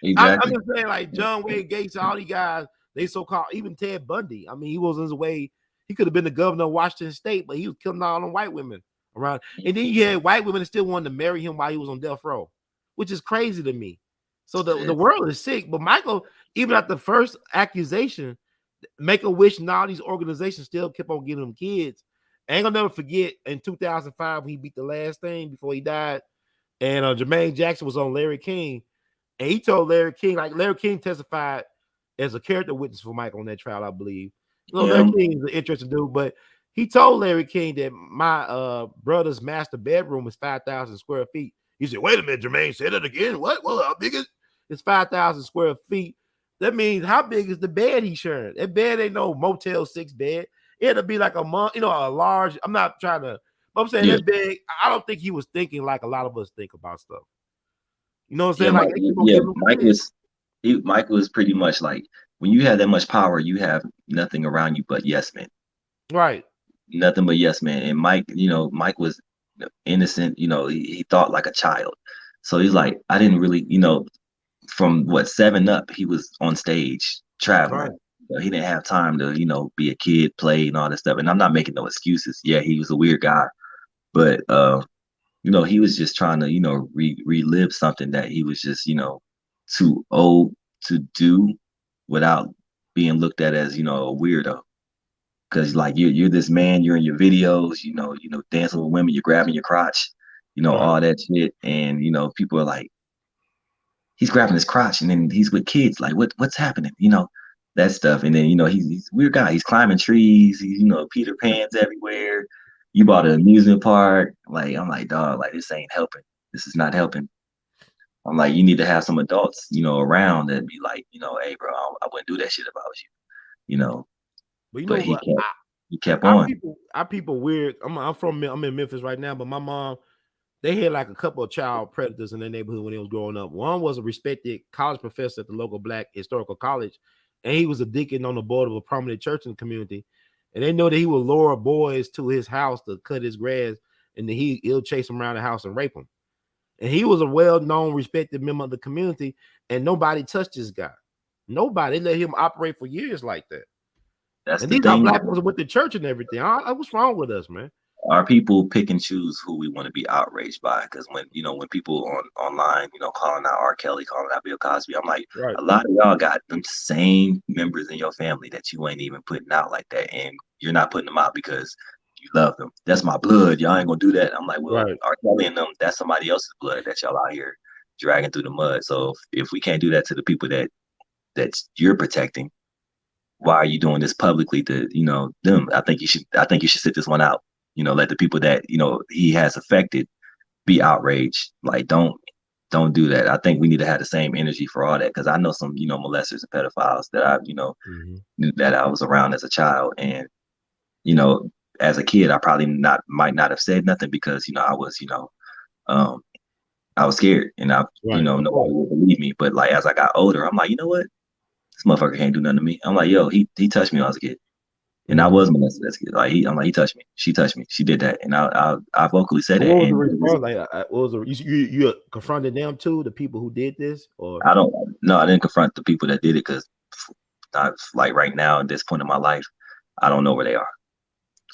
Exactly. I'm just saying, like, John Wayne Gates, all these guys, they so-called, even Ted Bundy. I mean, he was on his way. He could have been the governor of Washington State, but he was killing all them white women around. And then you had white women that still wanted to marry him while he was on death row, which is crazy to me. So the world is sick. But Michael, even at the first accusation, Make-A-Wish and all these organizations still kept on giving him kids. I ain't gonna never forget in 2005 when he beat the last thing before he died, and Jermaine Jackson was on Larry King, and he told Larry King, like, Larry King testified as a character witness for Michael on that trial, I believe. Larry King is an interesting dude, but he told Larry King that my brother's master bedroom is 5,000 square feet. He said, "Wait a minute, Jermaine, say that again. What? Well, how big is it's 5,000 square feet? That means how big is the bed he's sharing? That bed ain't no Motel 6 bed. It'll be like a large. I'm not trying to, but I'm saying that big. I don't think he was thinking like a lot of us think about stuff. You know what I'm saying? Mike was pretty much like, when you have that much power, you have nothing around you but yes men. Right. Nothing but yes man. And Mike was innocent. He thought like a child. So he's like, I didn't really, from 7 up, he was on stage traveling. Right. He didn't have time to, be a kid, play, and all this stuff. And I'm not making no excuses. Yeah, he was a weird guy, but he was just trying to, relive something that he was just, too old to do without being looked at as, a weirdo. Because like you're this man, you're in your videos, dancing with women, you're grabbing your crotch, all that shit. And people are like, he's grabbing his crotch, and then he's with kids. Like, what's happening? That stuff. And then he's a weird guy. He's climbing trees. He's Peter Pan's everywhere. You bought an amusement park. Like, I'm like, dog, like this ain't helping. This is not helping. I'm like, you need to have some adults, around that be like, hey, bro, I wouldn't do that shit if I was you. But But he what? kept on. Our people weird. I'm in Memphis right now, but my mom, they had like a couple of child predators in their neighborhood when they was growing up. One was a respected college professor at the local Black historical college, and he was a deacon on the board of a prominent church in the community. And they know that he would lure boys to his house to cut his grass, and then he'll chase them around the house and rape them. And he was a well-known, respected member of the community, and nobody touched this guy. Nobody let him operate for years like that. That's and the these thing. are Black people with the church and everything. What's wrong with us, man? Our people pick and choose who we want to be outraged by. Because when people online, calling out R. Kelly, calling out Bill Cosby, I'm like, right. A lot of y'all got them same members in your family that you ain't even putting out like that, and you're not putting them out because you love them. That's my blood. Y'all ain't gonna do that. I'm like, well, Right. R. Kelly and them, that's somebody else's blood that y'all out here dragging through the mud. So if we can't do that to the people that you're protecting, why are you doing this publicly to them? I think you should sit this one out. Let the people that he has affected be outraged. Like, don't do that. I think we need to have the same energy for all that, because I know some molesters and pedophiles that I that I was around as a child, and as a kid I probably might not have said nothing because I was I was scared, and nobody would believe me. But like as I got older, I'm like, you know what? This motherfucker can't do nothing to me. I'm like, yo, he touched me when I was a kid. And I was molested as a kid. Like I'm like, he touched me. She touched me. She did that. And I vocally said What that. was the And response? Like, what was you confronted them too, the people who did this, or I didn't confront the people that did it, because like right now at this point in my life, I don't know where they are.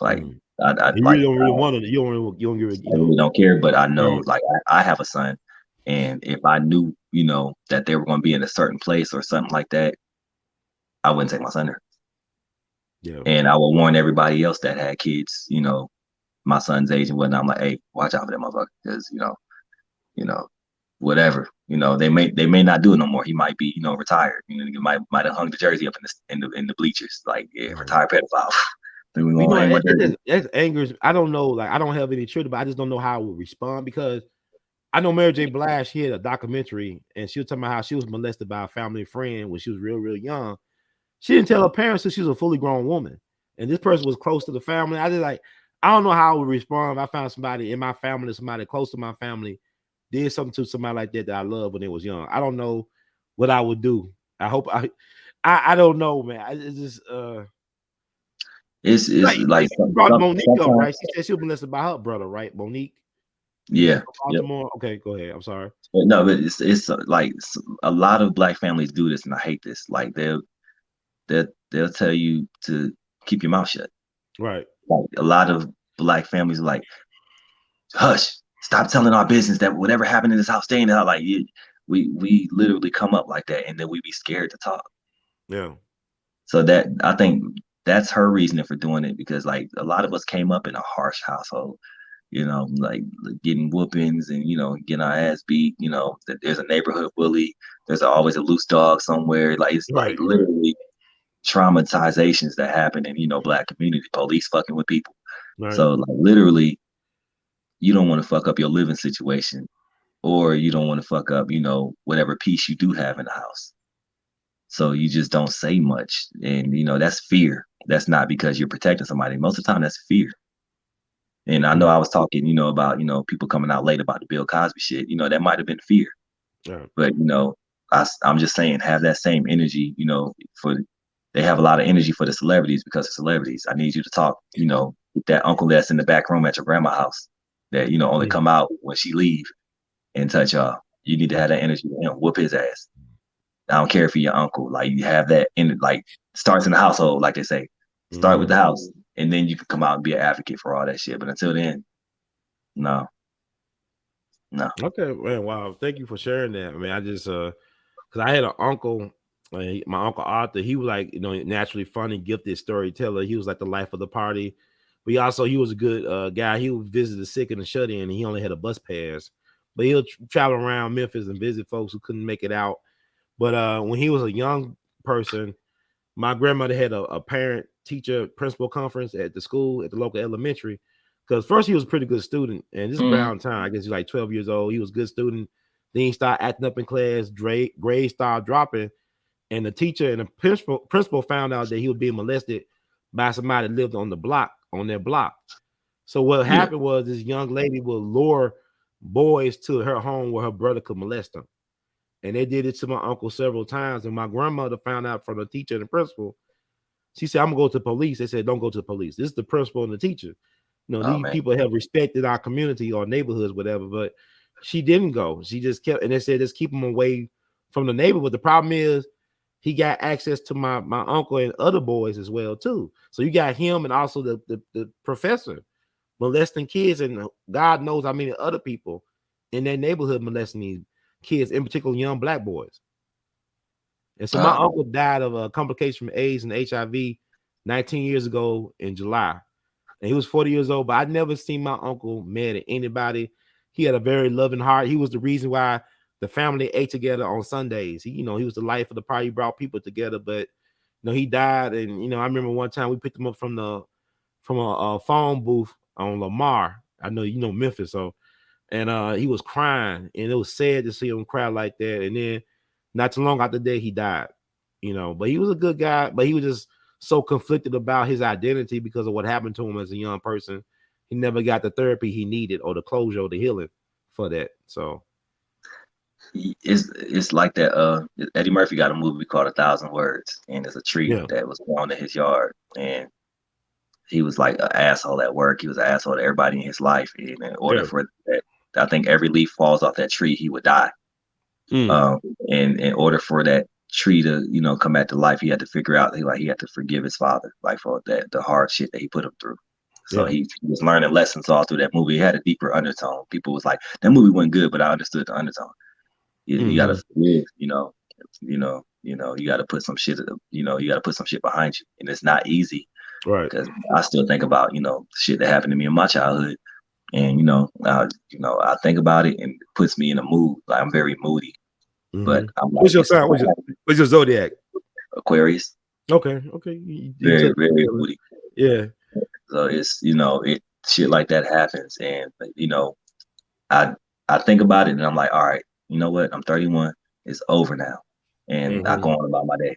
Like you really don't really want to. You don't give it. I really don't care. But I know, Right. like I have a son, and if I knew that they were going to be in a certain place or something like that, I wouldn't take my son there. Yeah. And I will warn everybody else that had kids, my son's age and whatnot. I'm like, hey, watch out for that motherfucker, because whatever, they may not do it no more. He might be, retired. He might have hung the jersey up in the bleachers, like, yeah, retired pedophile. That angers. I don't know. Like, I don't have any children, but I just don't know how I would respond, because I know Mary J. Blige. She had a documentary, and she was talking about how she was molested by a family friend when she was real, real young. She didn't tell her parents until she was a fully grown woman, and this person was close to the family. I don't know how I would respond if I found somebody in my family, somebody close to my family, did something to somebody like that I loved when they was young. I don't know what I would do. I hope I don't know, man. It's just it's like you brought Monique up, right? She said she was molested by her brother, right? Monique. Yeah. Baltimore. Yep. Okay, go ahead. I'm sorry. No, but it's like a lot of Black families do this, and I hate this. Like they'll tell you to keep your mouth shut. Right. Like a lot of Black families are like, hush, stop telling our business, that whatever happened in this house, stay in the house. Like we literally come up like that, and then we be scared to talk. Yeah. So that, I think that's her reasoning for doing it, because like a lot of us came up in a harsh household, like getting whoopings and getting our ass beat. That there's a neighborhood bully, there's always a loose dog somewhere. Like it's like literally traumatizations that happen in Black community. Police fucking with people. Right. So like literally, you don't want to fuck up your living situation, or you don't want to fuck up whatever peace you do have in the house. So you just don't say much, and that's fear. That's not because you're protecting somebody. Most of the time, that's fear. And I know I was talking, about people coming out late about the Bill Cosby shit. That might have been fear. Yeah. But I'm just saying, have that same energy. For they have a lot of energy for the celebrities, because of celebrities. I need you to talk. With that uncle that's in the back room at your grandma's house, that only come out when she leave and touch y'all. You need to have that energy. Whoop his ass. I don't care if you're your uncle. Like, you have that in, like, starts in the household, like they say. Start with the house, and then you can come out and be an advocate for all that shit. But until then, no. Okay, man. Wow. Thank you for sharing that. I mean, I just because I had an uncle, my uncle Arthur. He was like, naturally funny, gifted storyteller. He was like the life of the party. But he was a good guy. He would visit the sick and the shut in, and he only had a bus pass. But he'll travel around Memphis and visit folks who couldn't make it out. But when he was a young person, my grandmother had a parent teacher principal conference at the school at the local elementary. Because first he was a pretty good student, and this is around time, I guess he's like 12 years old. He was a good student. Then he started acting up in class. Grades started dropping, and the teacher and the principal found out that he was being molested by somebody that lived on their block. So what happened was this young lady would lure boys to her home where her brother could molest them. And they did it to my uncle several times. And my grandmother found out from the teacher and the principal. She said, I'm going to go to the police. They said, don't go to the police. This is the principal and the teacher. These people have respected our community or neighborhoods, whatever. But she didn't go. She just kept, and they said, just keep them away from the neighborhood. The problem is he got access to my uncle and other boys as well, too. So you got him and also the professor molesting kids. And God knows how many other people in their neighborhood molesting these kids, in particular young black boys. And so my uncle died of a complication from AIDS and HIV 19 years ago in July. And he was 40 years old, but I'd never seen my uncle mad at anybody. He had a very loving heart. He was the reason why the family ate together on Sundays. He was the life of the party. He brought people together, but he died. And I remember one time we picked him up from a phone booth on Lamar. I know Memphis, so. And he was crying, and it was sad to see him cry like that. And then not too long after that, he died, but he was a good guy, but he was just so conflicted about his identity because of what happened to him as a young person. He never got the therapy he needed or the closure or the healing for that. So it's like that. Eddie Murphy got a movie called 1,000 Words, and there's a tree that was grown in his yard, and he was like an asshole at work. He was an asshole to everybody in his life. And in order for that, I think every leaf falls off that tree, he would die. And in order for that tree to, come back to life, he had to figure out he had to forgive his father, like for the hard shit that he put him through. So he was learning lessons all through that movie. It had a deeper undertone. People was like, that movie wasn't good, but I understood the undertone. You gotta forgive, you gotta put some shit, you gotta put some shit behind you. And it's not easy. Right. Because I still think about, shit that happened to me in my childhood. And, I think about it and it puts me in a mood. Like, I'm very moody. But I'm like, what's your sign? What's your zodiac? Aquarius. Okay. Very, very moody. Yeah. So it's, shit like that happens. And, I think about it and I'm like, all right, you know what? I'm 31. It's over now. And I go on about my day.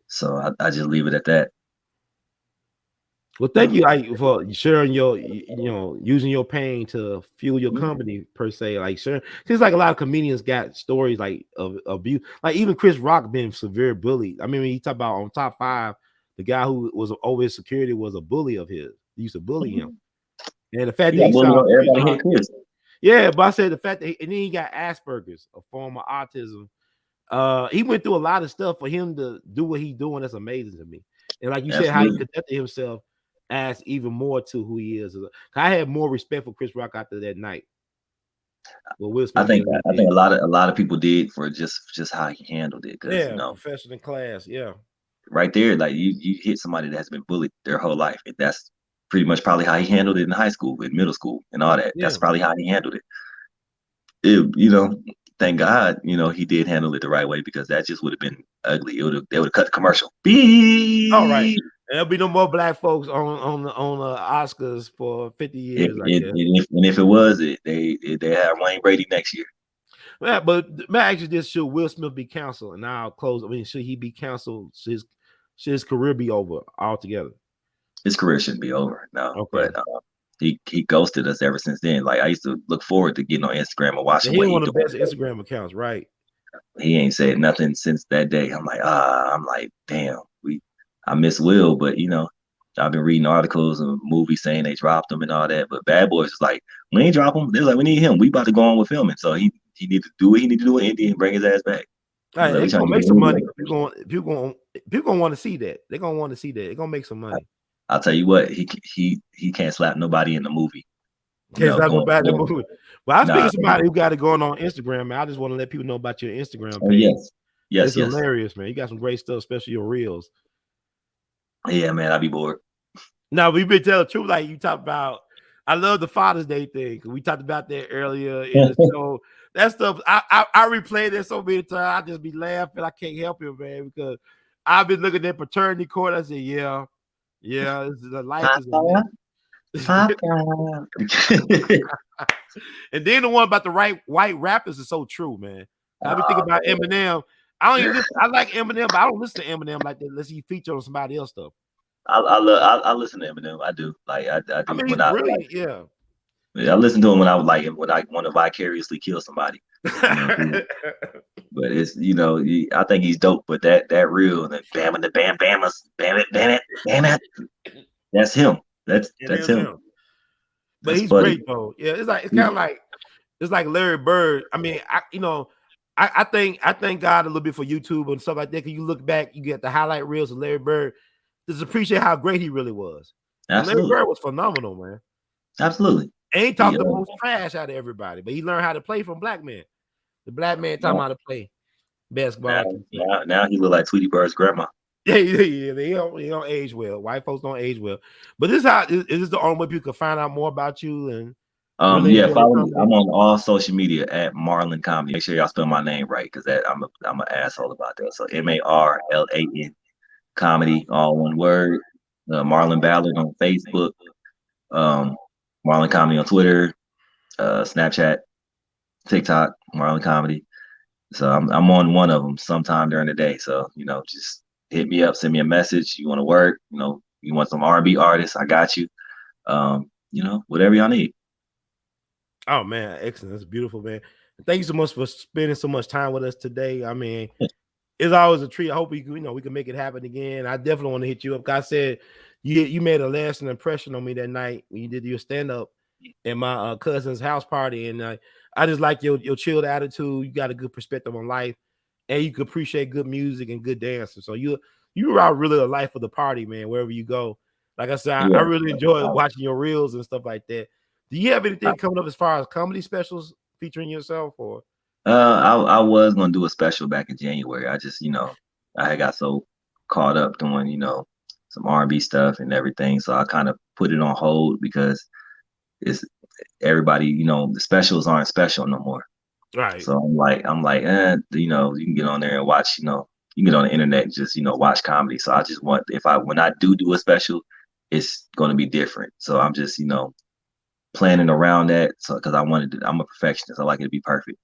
So I just leave it at that. Well, thank you for sharing your, using your pain to fuel your company per se. Like sharing, seems like a lot of comedians got stories like of abuse. Like even Chris Rock been severe bullied. I mean, when he talk about on Top 5, the guy who was over his security was a bully of his. He used to bully him, and the fact that he saw everybody hit Chris. Yeah, but I said the fact that and then he got Asperger's, a form of autism. He went through a lot of stuff for him to do what he's doing. That's amazing to me. And like you said, how he conducted himself adds even more to who he is. I had more respect for Chris Rock after that night. Well, I think a lot of people did for just how he handled it. Professional class, right there, like you hit somebody that has been bullied their whole life, and that's pretty much probably how he handled it in high school, in middle school, and all that. That's probably how he handled it. Thank God, he did handle it the right way, because that just would have been ugly. They would have cut the commercial. Beep. All right. There'll be no more black folks on the Oscars for 50 years. And if it was, they have Wayne Brady next year. Yeah, but may I actually just should Will Smith be canceled? And now I'll close. I mean, should he be canceled? Should his career be over altogether? His career shouldn't be over, no. Okay. But he ghosted us ever since then. Like, I used to look forward to getting on Instagram and watching what he one of the best Instagram accounts, right? He ain't said nothing since that day. I'm like, damn, I miss Will, but I've been reading articles and movies saying they dropped him and all that. But Bad Boys was like, we ain't drop him. They're like, we need him. We about to go on with filming. So he need to do what he need to do in India and bring his ass back. All right, they're gonna make some money. People gonna want to see that. They're gonna want to see that. They're gonna make some money. I'll tell you what, he can't slap nobody in the movie. Can't slap nobody in the movie. But I'm speaking to somebody who got it going on Instagram, man. I just want to let people know about your Instagram page. Yes, it's hilarious, man. You got some great stuff, especially your reels. Yeah, man, I'd be bored. Now we've been telling the truth, like you talked about. I love the Father's Day thing. We talked about that earlier in the show. That stuff, I replay that so many times. I just be laughing. I can't help it, man, because I've been looking at paternity court. I said, yeah, this is a life is a Papa, mess. Papa. And then the one about the white rappers is so true, man. I be thinking about Eminem. I don't even listen. I like Eminem, but I don't listen to Eminem like that unless he feature on somebody else stuff. I listen to Eminem. I do I I do mean, he's when I like. brilliant, yeah. I listen to him when I was like when I want to vicariously kill somebody, you know. But it's I think he's dope. But that real and the bam and the bam bamas, bam it, that's him. It That's is him. him. But That's he's funny. great though. Yeah, it's kind of like Larry Bird. I mean, I thank God a little bit for YouTube and stuff like that. Cause you look back, you get the highlight reels of Larry Bird. Just appreciate how great he really was. Cause Larry Absolutely, Bird was phenomenal, man. absolutely. And he talked the most trash out of everybody, but he learned how to play from black men. The black man taught him how to play basketball. Now, Like he said. now he look like Tweety Bird's grandma. Yeah. They don't age well. White folks don't age well. But this is the only way people can find out more about you and really Yeah, enjoy your follow me. company. I'm on all social media at Marlan Comedy. Make sure y'all spell my name right, because that I'm an asshole about that. So Marlan Comedy, all one word. Marlon Ballard on Facebook. Um, Marlon Comedy on Twitter, Snapchat, TikTok, Marlon Comedy. So I'm on one of them sometime during the day. So just hit me up, send me a message. You want to work? You want some R&B artists? I got you. Whatever y'all need. Oh man, excellent. That's beautiful, man. Thank you so much for spending so much time with us today. I mean, it's always a treat. I hope we can make it happen again. I definitely want to hit you up. I said you made a lasting impression on me that night when you did your stand up at my cousin's house party, and I just like your chilled attitude. You got a good perspective on life, and you can appreciate good music and good dancing. So you are really a life of the party, man. Wherever you go, like I said, I Yeah. really enjoy watching your reels and stuff like that. Do you have anything coming up as far as comedy specials featuring yourself or? I was gonna do a special back in January. I just, I had got so caught up doing, some R&B stuff and everything, so I kind of put it on hold because it's everybody, the specials aren't special no more. Right. So you can get on there and watch, you can get on the internet and just, watch comedy. So I just want when I do a special, it's gonna be different. So I'm just, planning around that. So because I'm a perfectionist. I like it to be perfect.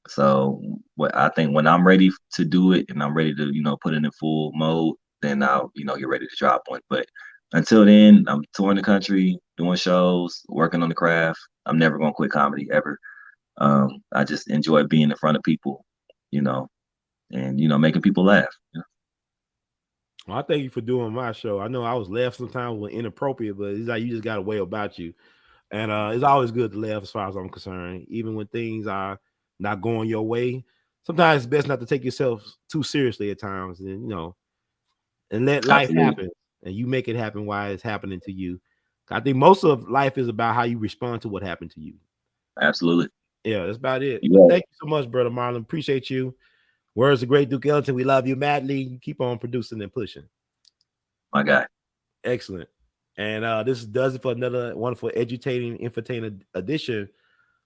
So what I think when I'm ready to do it and I'm ready to, put it in full mode, then I'll, get ready to drop one. But until then, I'm touring the country, doing shows, working on the craft. I'm never gonna quit comedy ever. I just enjoy being in front of people, you know, and making people laugh. Well, I thank you for doing my show. I know I was laughing sometimes when inappropriate, but it's like you just got a way about you. And it's always good to laugh as far as I'm concerned, even when things are not going your way. Sometimes it's best not to take yourself too seriously at times, and and let life Absolutely, happen, and you make it happen while it's happening to you. I think most of life is about how you respond to what happened to you. absolutely. Yeah, that's about it. But Yeah, thank you so much, brother Marlon. Appreciate you. Words of great Duke Ellington. We love you madly. You keep on producing and pushing. my guy. Excellent. And this does it for another wonderful, edutainment, entertaining edition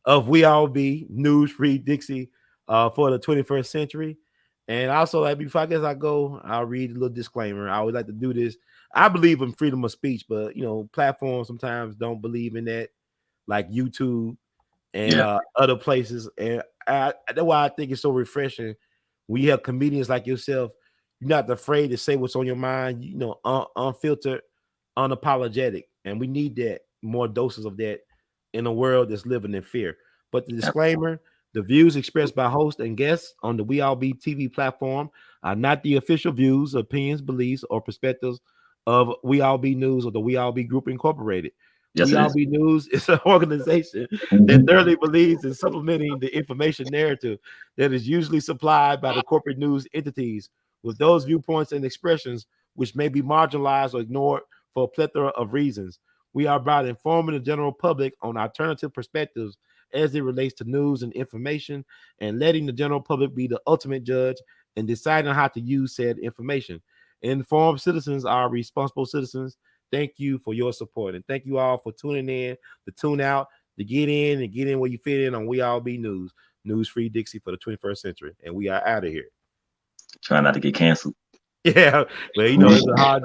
of We All Be News Free Dixie for the 21st century. And also, like before I guess I go, I'll read a little disclaimer. I always like to do this. I believe in freedom of speech, but platforms sometimes don't believe in that, like YouTube and Yeah, other places. And that's why I think it's so refreshing when you have comedians like yourself. You're not afraid to say what's on your mind, unfiltered, unapologetic. And we need that, more doses of that in a world that's living in fear. But the disclaimer, the views expressed by hosts and guests on the We All Be TV platform are not the official views, opinions, beliefs, or perspectives of We All Be News or the We All Be Group Incorporated. yes, We it All is. Be News is an organization that Mhm. thoroughly believes in supplementing the information narrative that is usually supplied by the corporate news entities with those viewpoints and expressions which may be marginalized or ignored for a plethora of reasons. We are about informing the general public on alternative perspectives as it relates to news and information, and letting the general public be the ultimate judge in deciding how to use said information. Informed citizens are responsible citizens Thank you for your support, and thank you all for tuning in, to tune out, to get in and get in where you fit in on We All Be News Free Dixie for the 21st century, and we are out of here. Try not to get canceled. Yeah, well, you know it's a hard